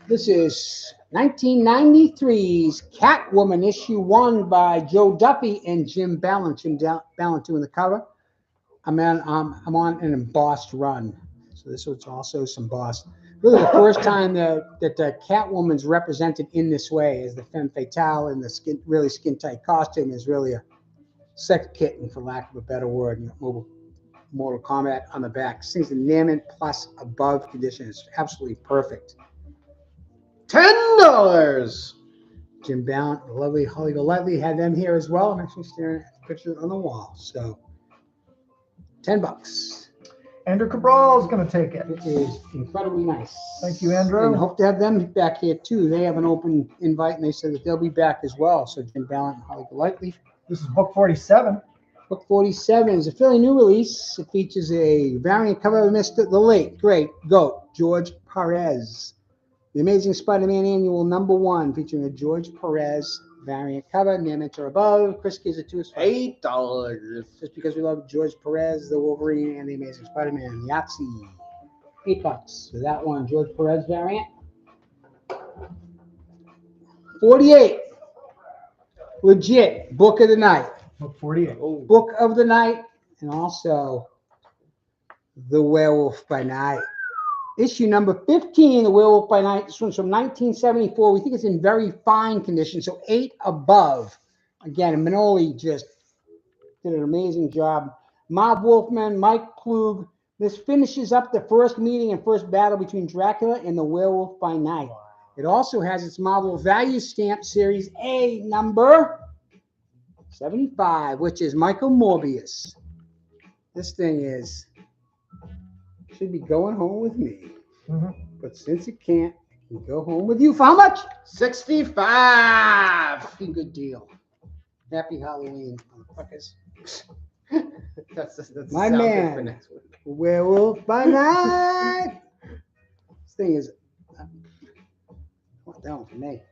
This is 1993's Catwoman issue 1 by Joe Duffy and Jim Ballant. Jim Ballant doing the cover. I'm on an embossed run. So this was also some embossed. Really the first time that Catwoman's represented in this way as the femme fatale in the skin tight costume is really a sex kitten, for lack of a better word. Mortal Kombat on the back. This thing's the Naaman plus above condition. It's absolutely perfect. $10. Jim Ballant, the lovely Holly Golightly had them here as well. I'm actually staring at the picture on the wall. So $10. Andrew Cabral is going to take it. It is incredibly nice. Thank you, Andrew. And hope to have them back here too. They have an open invite and they said that they'll be back as well. So Jim Ballant and Holly Golightly. This is book 47. Book 47 is a fairly new release. It features a variant cover of the late, great GOAT, George Perez. The Amazing Spider-Man Annual #1, featuring a George Perez variant cover, name enter above. Chris gives it to us for $8. just because we love George Perez, the Wolverine, and the Amazing Spider-Man. Yahtzee. $8 for that one, George Perez variant. 48. Legit book of the night. Book 48. Book of the night, and also The Werewolf by Night. Issue number 15, The Werewolf by Night. This one's from 1974. We think it's in very fine condition, so 8 above. Again, Manoli just did an amazing job. Marv Wolfman, Mike Klug. This finishes up the first meeting and first battle between Dracula and the Werewolf by Night. It also has its Marvel Value Stamp Series A number 75, which is Michael Morbius. This thing should be going home with me. But since it can't, it can go home with you for how much? 65. Fucking good deal. Happy Halloween, motherfuckers. That's My sound man. good for next week. Werewolf by Night. This thing is, I want that one for me.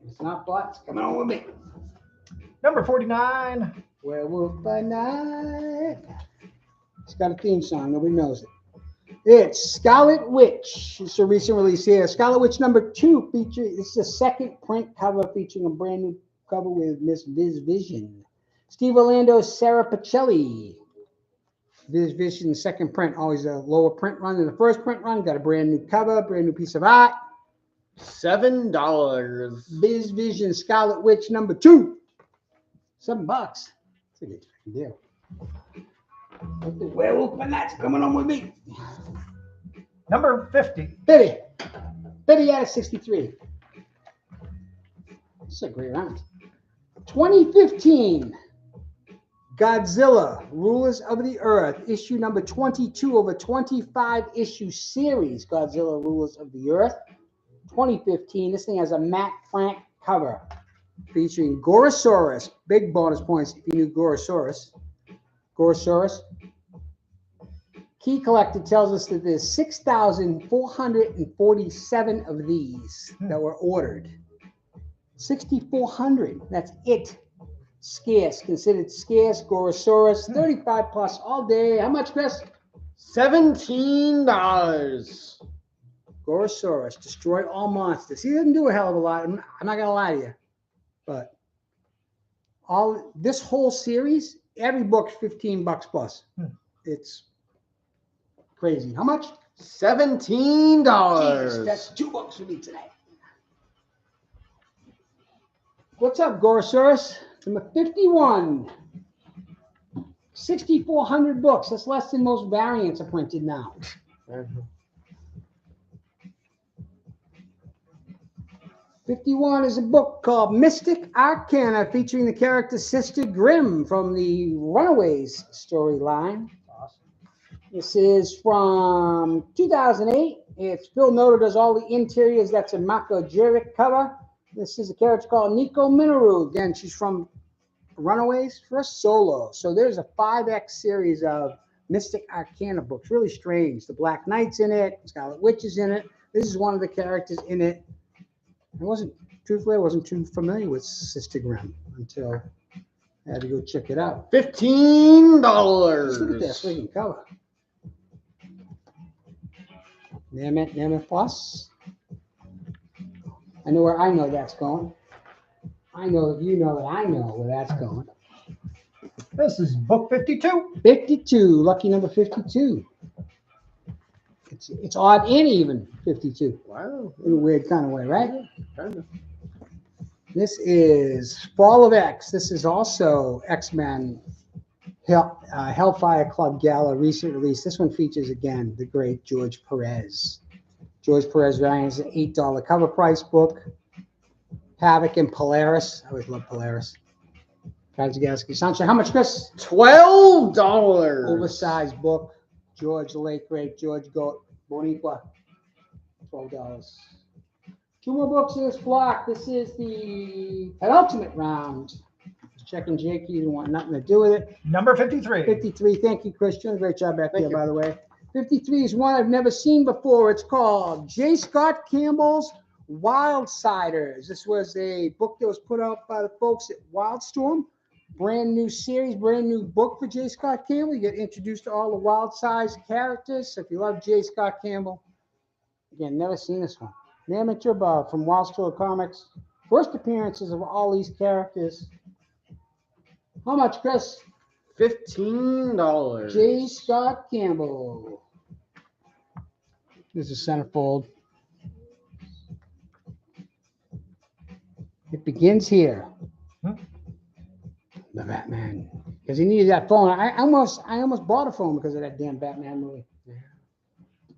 It's not bought, it's coming on with me. Number 49. Werewolf by Night. It's got a theme song, nobody knows it. It's Scarlet Witch. It's a recent release here. Scarlet Witch #2 featuring, this is a second print cover featuring a brand new cover with Miss Viz Vision. Steve Orlando, Sarah Pacelli. Viz Vision, second print, always a lower print run than the first print run. Got a brand new cover, brand new piece of art. $7. Viz Vision, Scarlet Witch #2. $7. That's a good deal. But the Werewolf by Night's coming on with me. Number 50. 50. 50 out of 63. This is a great round. 2015. Godzilla, Rulers of the Earth, issue number 22 of a 25-issue series, Godzilla, Rulers of the Earth. 2015. This thing has a Matt Frank cover featuring Gorosaurus. Big bonus points if you knew Gorosaurus. Gorosaurus. Key Collector tells us that there's 6,447 of these that were ordered. 6,400. That's it. Scarce, considered scarce. Gorosaurus, 35 plus all day. How much, Chris? $17. Gorosaurus, destroy all monsters. He doesn't do a hell of a lot. I'm not gonna lie to you, but this whole series, every book's $15 plus. It's crazy. How much? $17. Jeez, that's 2 books for me today. What's up, Gorosaurus? Number 51. 6,400 books. That's less than most variants are printed now. 51 is a book called Mystic Arcana, featuring the character Sister Grimm from the Runaways storyline. This is from 2008. It's Phil Noto does all the interiors. That's a Mako Jurek cover. This is a character called Nico Minoru. Again, she's from Runaways, first solo. So there's a 5X series of Mystic Arcana books. Really strange. The Black Knight's in it. Scarlet Witch is in it. This is one of the characters in it. Truthfully, I wasn't too familiar with Sister Grimm until I had to go check it out. $15. Look at that freaking cover. Damn it, plus. I know where I know that's going. I know that you know that I know where that's going. This is book 52. 52, lucky number 52. It's odd and even 52. Wow. In a weird kind of way, right? Kind of. This is Fall of X. This is also X-Men Hellfire Club Gala recent release. This one features, again, the great George Perez. George Perez variant is an $8 cover price book. Havoc and Polaris. I always love Polaris. Kazagaski Sunshine. How much, Chris? $12. Oversized book. George, the late great George Boniqua. $12. 2 more books in this block. This is the penultimate round. Checking Jake, you didn't want nothing to do with it. Number 53. 53. Thank you, Christian. Great job back there, by the way. 53 is one I've never seen before. It's called J. Scott Campbell's Wildsiders. This was a book that was put out by the folks at Wildstorm. Brand new series, brand new book for J. Scott Campbell. You get introduced to all the wild size characters. So if you love J. Scott Campbell, again, never seen this one. The Amateur Bob from Wildstorm Comics. First appearances of all these characters. How much, Chris? $15. J. Scott Campbell. This is centerfold. It begins here. The Batman. Because he needed that phone. I almost bought a phone because of that damn Batman movie. Yeah.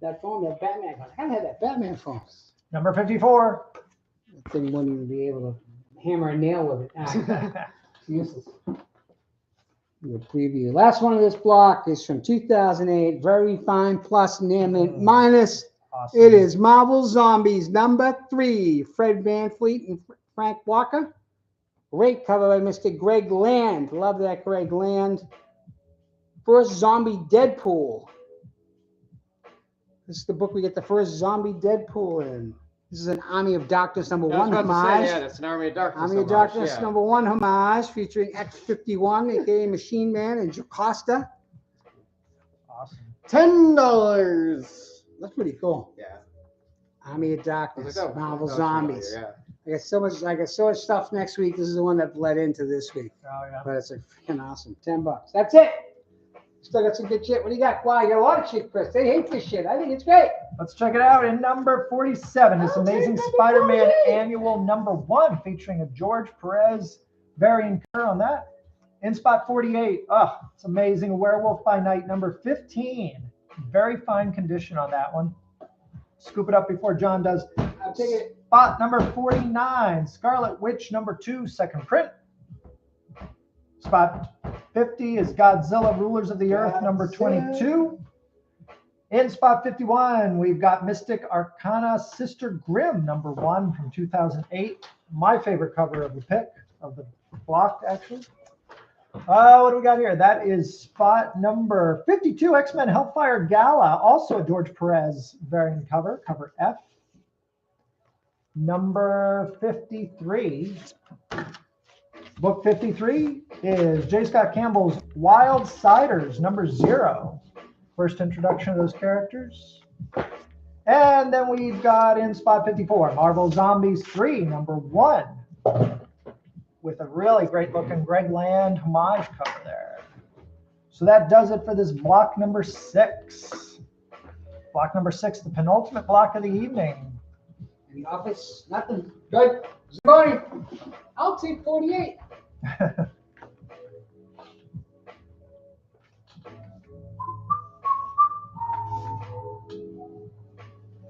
That phone, that Batman. I gotta have that Batman phone. Number 54. That thing wouldn't even be able to hammer a nail with it. It's useless. The preview. Last one of this block is from 2008. Very fine plus near mint minus. Awesome. It is Marvel Zombies number 3. Fred Van Fleet and Frank Walker. Great cover by Mr. Greg Land. Love that Greg Land. First zombie Deadpool. This is the book we get the first zombie Deadpool in. This is an Army of Darkness number 1 homage. Yeah, that's an Army of Darkness. Army of Darkness number 1 homage featuring X-51, aka Machine Man, and Jocasta. Awesome. $10. That's pretty cool. Yeah. Army of Darkness, That Marvel was Zombies. familiar, I got so much stuff next week. This is the one that bled into this week. Oh, yeah. But it's a freaking awesome. $10. That's it. Still got some good shit. What do you got? Wow, you got a lot of shit, Chris. They hate this shit. I think it's great. Let's check it out. In number 47, this Amazing Spider-Man Annual number 1, featuring a George Perez variant cover on that. In spot 48, it's amazing. Werewolf by Night number 15. Very fine condition on that one. Scoop it up before John does. I'll take it. Spot number 49, Scarlet Witch number 2, second print. Spot 50 is Godzilla Rulers of the Earth number 22. In spot 51, we've got Mystic Arcana Sister Grimm number 1 from 2008. My favorite cover of the pick, of the block, actually. What do we got here? That is spot number 52, X-Men Hellfire Gala, also a George Perez variant cover, cover F. Number 53, book 53 is J. Scott Campbell's Wildsiders number 0. First introduction of those characters. And then we've got in spot 54, Marvel Zombies 3, number 1. With a really great looking Greg Land homage cover there. So that does it for this block number 6. Block number 6, the penultimate block of the evening. In the office, nothing. Good. Zamboni, I'll take 48.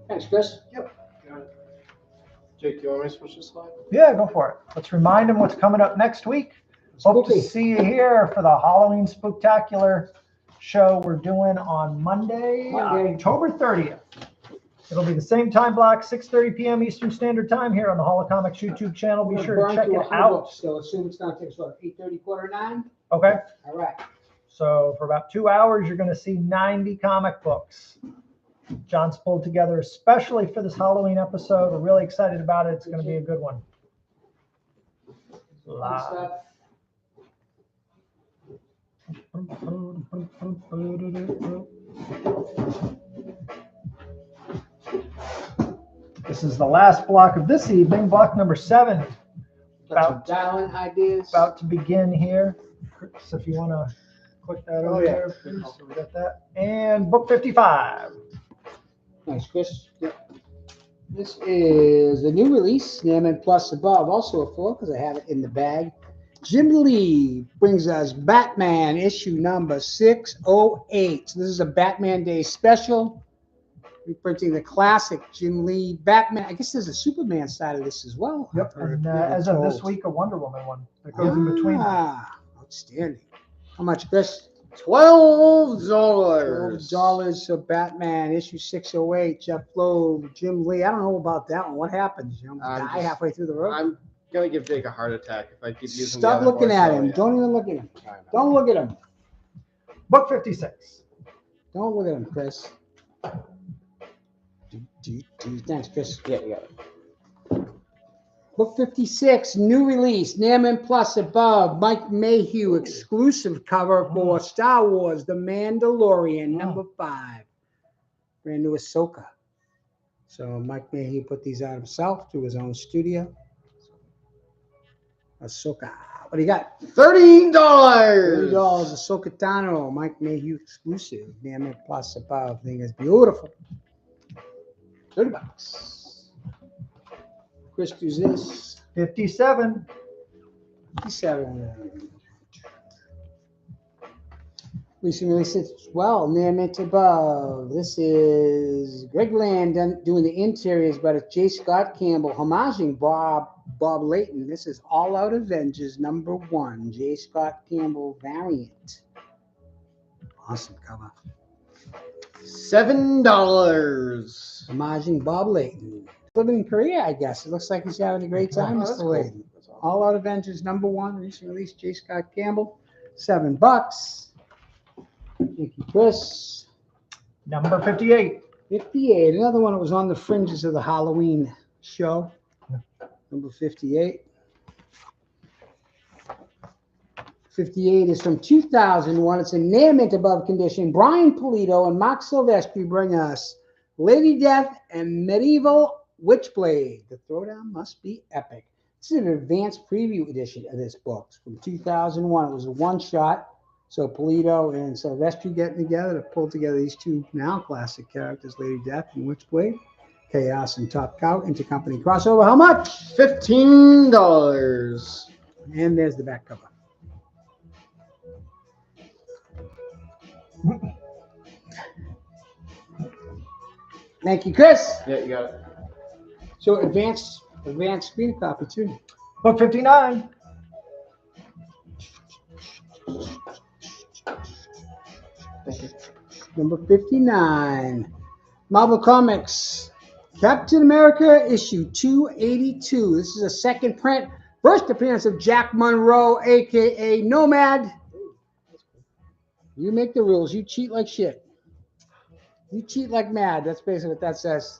Thanks, Chris. Yep. Got it. Jake, do you want me to switch this slide? Yeah, go for it. Let's remind them what's coming up next week. Hope to Spooky. see you here for the Halloween Spooktacular show we're doing on Monday, October 30th. It'll be the same time block, 6:30 p.m. Eastern Standard Time here on the Hall of Comics YouTube channel. Be sure to check it out. So assume it's going to take us, what, 8:30, 8:45? Okay. All right. So for about 2 hours, you're going to see 90 comic books. John's pulled together especially for this Halloween episode. We're really excited about it. It's going to be a good one. Fun stuff. This is the last block of this evening, block number 7. Got some dial-in ideas. About to begin here. So if you want to click that over there, please. So we got that. And book 55. Thanks, Chris. Yep. This is a new release, Naaman Plus Above, also a 4 because I have it in the bag. Jim Lee brings us Batman issue number 608. So this is a Batman Day special. Reprinting the classic Jim Lee Batman. I guess there's a Superman side of this as well. Yep. And as of this week, a Wonder Woman one that goes in between. Outstanding. How much, Chris? $12. $12 for Batman issue 608. Jeff Loeb, Jim Lee. I don't know about that one. What happens? You know, die halfway through the road. I'm gonna give Jake a heart attack if I keep using. Stop looking at him. Don't even look at him. Don't look at him. Book 56. Don't look at him, Chris. Thanks, Chris. Yeah, you got it. Book 56, new release, Naaman Plus above, Mike Mayhew exclusive cover for Star Wars, The Mandalorian, number 5. Brand new Ahsoka. So Mike Mayhew put these out himself through his own studio. Ahsoka. What do you got? $30. $30 Ahsoka Tano, Mike Mayhew exclusive, Naaman Plus above. Thing is beautiful. $30. Chris does this. 57. 57. Recently released as well, Naaman above. This is Greg Land doing the interiors, but it's J. Scott Campbell homaging Bob Layton. This is All Out Avengers number 1, J. Scott Campbell variant. Awesome cover. $7. Homaging Bob Layton. Living in Korea, I guess. It looks like he's having a great time, Oh, that's Mr. Layton. cool. That's awesome. All Out Avengers number 1, recently released, J. Scott Campbell. $7. Thank you, Chris. Number 58. 58. Another one that was on the fringes of the Halloween show. Number 58. 58 is from 2001. It's a Naaman above condition. Brian Polito and Mark Silvestri bring us Lady Death and Medieval Witchblade. The throwdown must be epic. This is an advanced preview edition of this book from 2001. It was a one-shot. So Polito and Silvestri getting together to pull together these two now classic characters, Lady Death and Witchblade. Chaos and Top Cow, intercompany crossover. How much? $15. And there's the back cover. Thank you, Chris. Yeah, you got it. So advanced screen copy too. Book 59. Thank you. Number 59. Marvel Comics. Captain America issue 282. This is a second print. First appearance of Jack Monroe, a.k.a. Nomad. You make the rules. You cheat like shit. You cheat like mad. That's basically what that says.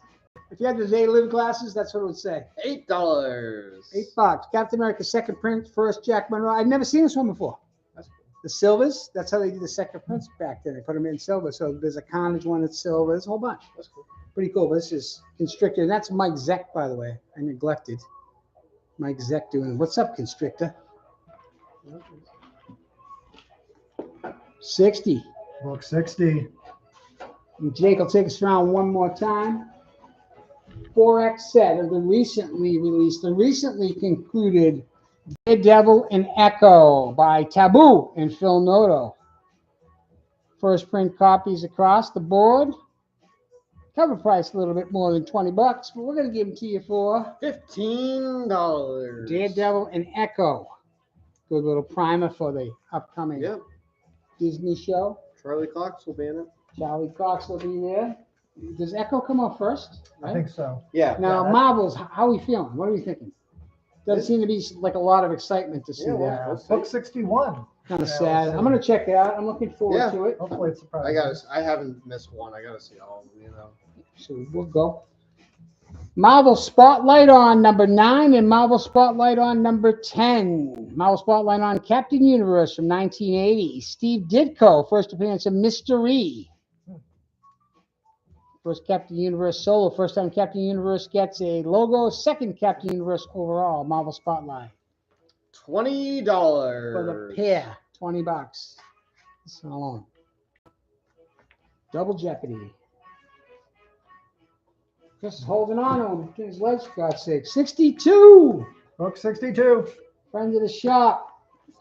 If you had the day live glasses, that's what it would say. $8. $8. Captain America second print. First Jack Monroe. I've never seen this one before. That's cool. The silvers. That's how they did the second prints back then. They put them in silver. So there's a Carnage one that's silver. There's a whole bunch. That's cool. Pretty cool. But this is Constrictor. And that's Mike Zeck, by the way. I neglected. Mike Zeck doing, what's up, Constrictor? 60. Book 60. And Jake will take us around one more time. 4X set of the recently released, the recently concluded Daredevil and Echo by Taboo and Phil Noto. First print copies across the board. Cover price a little bit more than $20, but we're going to give them to you for $15. Daredevil and Echo. Good little primer for the upcoming Yep. Disney show. Charlie Cox will be in it. Charlie Cox will be there. Does Echo come out first? Right? I think so. Yeah. Now, Yeah. Marvels, how are we feeling? What are we thinking? Doesn't seem to be like a lot of excitement to see Yeah, well, that. let's Book see. 61. Kind of Yeah, sad. we'll I'm going to check it out. I'm looking forward Yeah. to it. Hopefully it's surprising. I haven't missed one. I gotta see all of them, you know. So we'll go. Marvel Spotlight on number 9 and Marvel Spotlight on number 10. Marvel Spotlight on Captain Universe from 1980. Steve Ditko, first appearance of Mystery. First Captain Universe solo. First time Captain Universe gets a logo. Second Captain Universe overall. Marvel Spotlight. $20. For the pair. $20. That's not long. Double Jeopardy. Chris is holding on to him. Get his legs, for God's sake. 62. Book 62. Friend of the shop.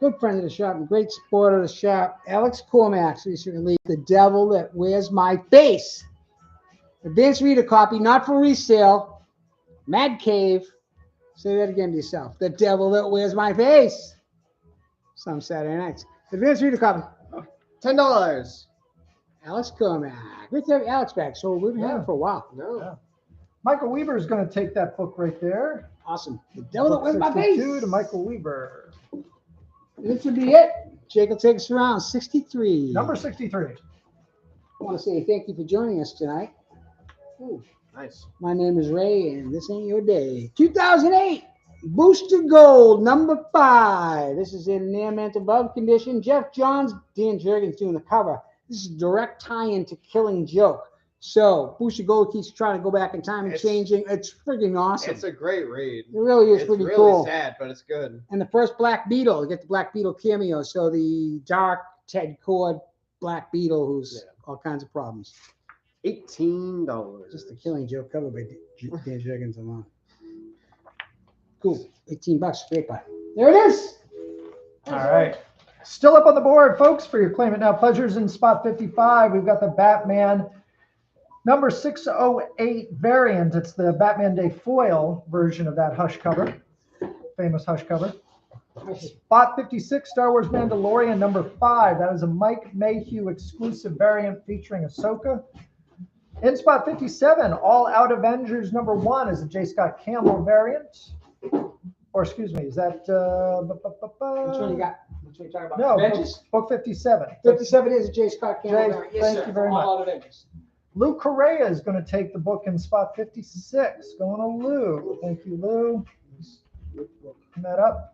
Good friend of the shop and great supporter of the shop. Alex Cormax recently released The Devil That Wears My Face. Advanced reader copy, not for resale. Mad Cave. Say that again to yourself. The Devil That Wears My Face. Some Saturday nights. Advanced reader copy. $10. Alex Cormax. Great to have Alex back. So we've had him for a while. No. Yeah. Michael Weaver is going to take that book right there. Awesome. The Devil That Book Wears My Face. 62 to Michael Weaver. This would be it. Jake will take us around. 63. Number 63. I want to say thank you for joining us tonight. Ooh, Nice. my name is Ray, and this ain't your day. 2008 Booster Gold number 5. This is in near mint above condition. Jeff Johns, Dan Jurgens doing the cover. This is a direct tie-in to Killing Joke. So Booster Gold keeps trying to go back in time and changing. It's freaking awesome. It's a great read. It really is It's pretty really cool. sad, but it's good. And the first Black Beetle, you get the Black Beetle cameo. So the dark Ted Cord Black Beetle, who's all kinds of problems. $18. Just the Killing Joke cover by Dan Jurgens alone. Cool. $18. Great buy. There it is. All right. Still up on the board, folks, for your Claim It Now pleasures in spot 55. We've got the Batman number 608 variant. It's the Batman Day foil version of that Hush cover, famous Hush cover. Spot 56, Star Wars Mandalorian number 5. That is a Mike Mayhew exclusive variant featuring Ahsoka. In spot 57, All Out Avengers number 1 is a J. Scott Campbell variant. Or excuse me, is that Which one you got? Which one you talking about? No, Avengers? book 57. 57 is a J. Scott Campbell. Jay, variant. Yes, thank sir. you very All much. Out Avengers. Lou Correa is going to take the book in spot 56. Going to Lou. Thank you, Lou. Picking that up.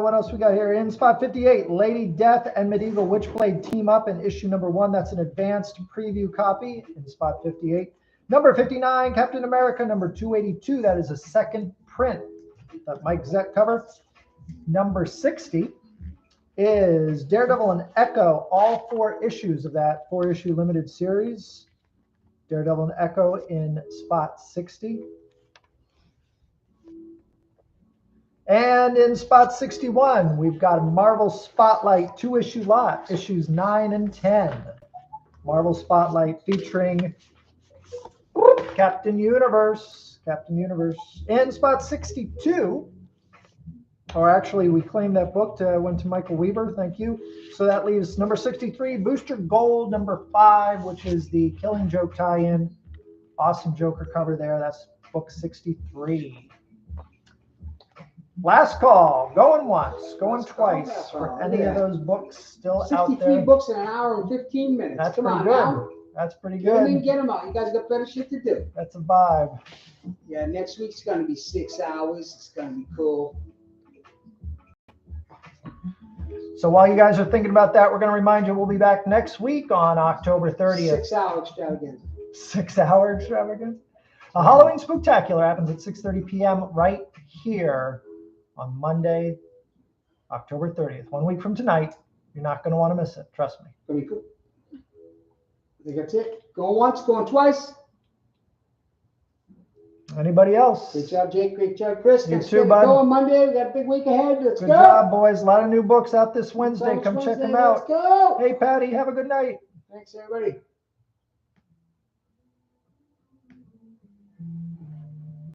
What else we got here? In spot 58, Lady Death and Medieval Witchblade team up in issue number 1. That's an advanced preview copy in spot 58. Number 59, Captain America number 282. That is a second print. That Mike Zett cover. Number 60 is Daredevil and Echo, all 4 issues of that 4-issue limited series. Daredevil and Echo in spot 60. And in spot 61, we've got a Marvel Spotlight 2-issue lot, issues 9 and 10. Marvel Spotlight featuring Captain Universe. Captain Universe. In spot 62, or actually we claimed that book, went to Michael Weaver, thank you. So that leaves number 63, Booster Gold number 5, which is the Killing Joke tie-in. Awesome Joker cover there. That's book 63. Last call, going once, going twice for any of those books still out 63 there. books in an hour and 15 minutes. That's Come pretty on good. now. That's pretty Get them in, good. get them out. You guys got better shit to do. That's a vibe. Yeah, next week's going to be 6 hours. It's going to be cool. So while you guys are thinking about that, we're going to remind you we'll be back next week on October 30th. 6-hour extravaganza. 6-hour extravaganza. A Halloween Spooktacular happens at 6:30 p.m. right here on Monday, October 30th. 1 week from tonight. You're not going to want to miss it. Trust me. Gonna be cool. I think that's it. Going once, going twice. Anybody else? Great job, Jake. Great job, Chris. You Thanks too, for bud. going Monday. We got a big week ahead. Let's Good go. job, boys. A lot of new books out this Wednesday. Next Come check Wednesday, them Let's out. go. Hey, Patty, have a good night. Thanks, everybody.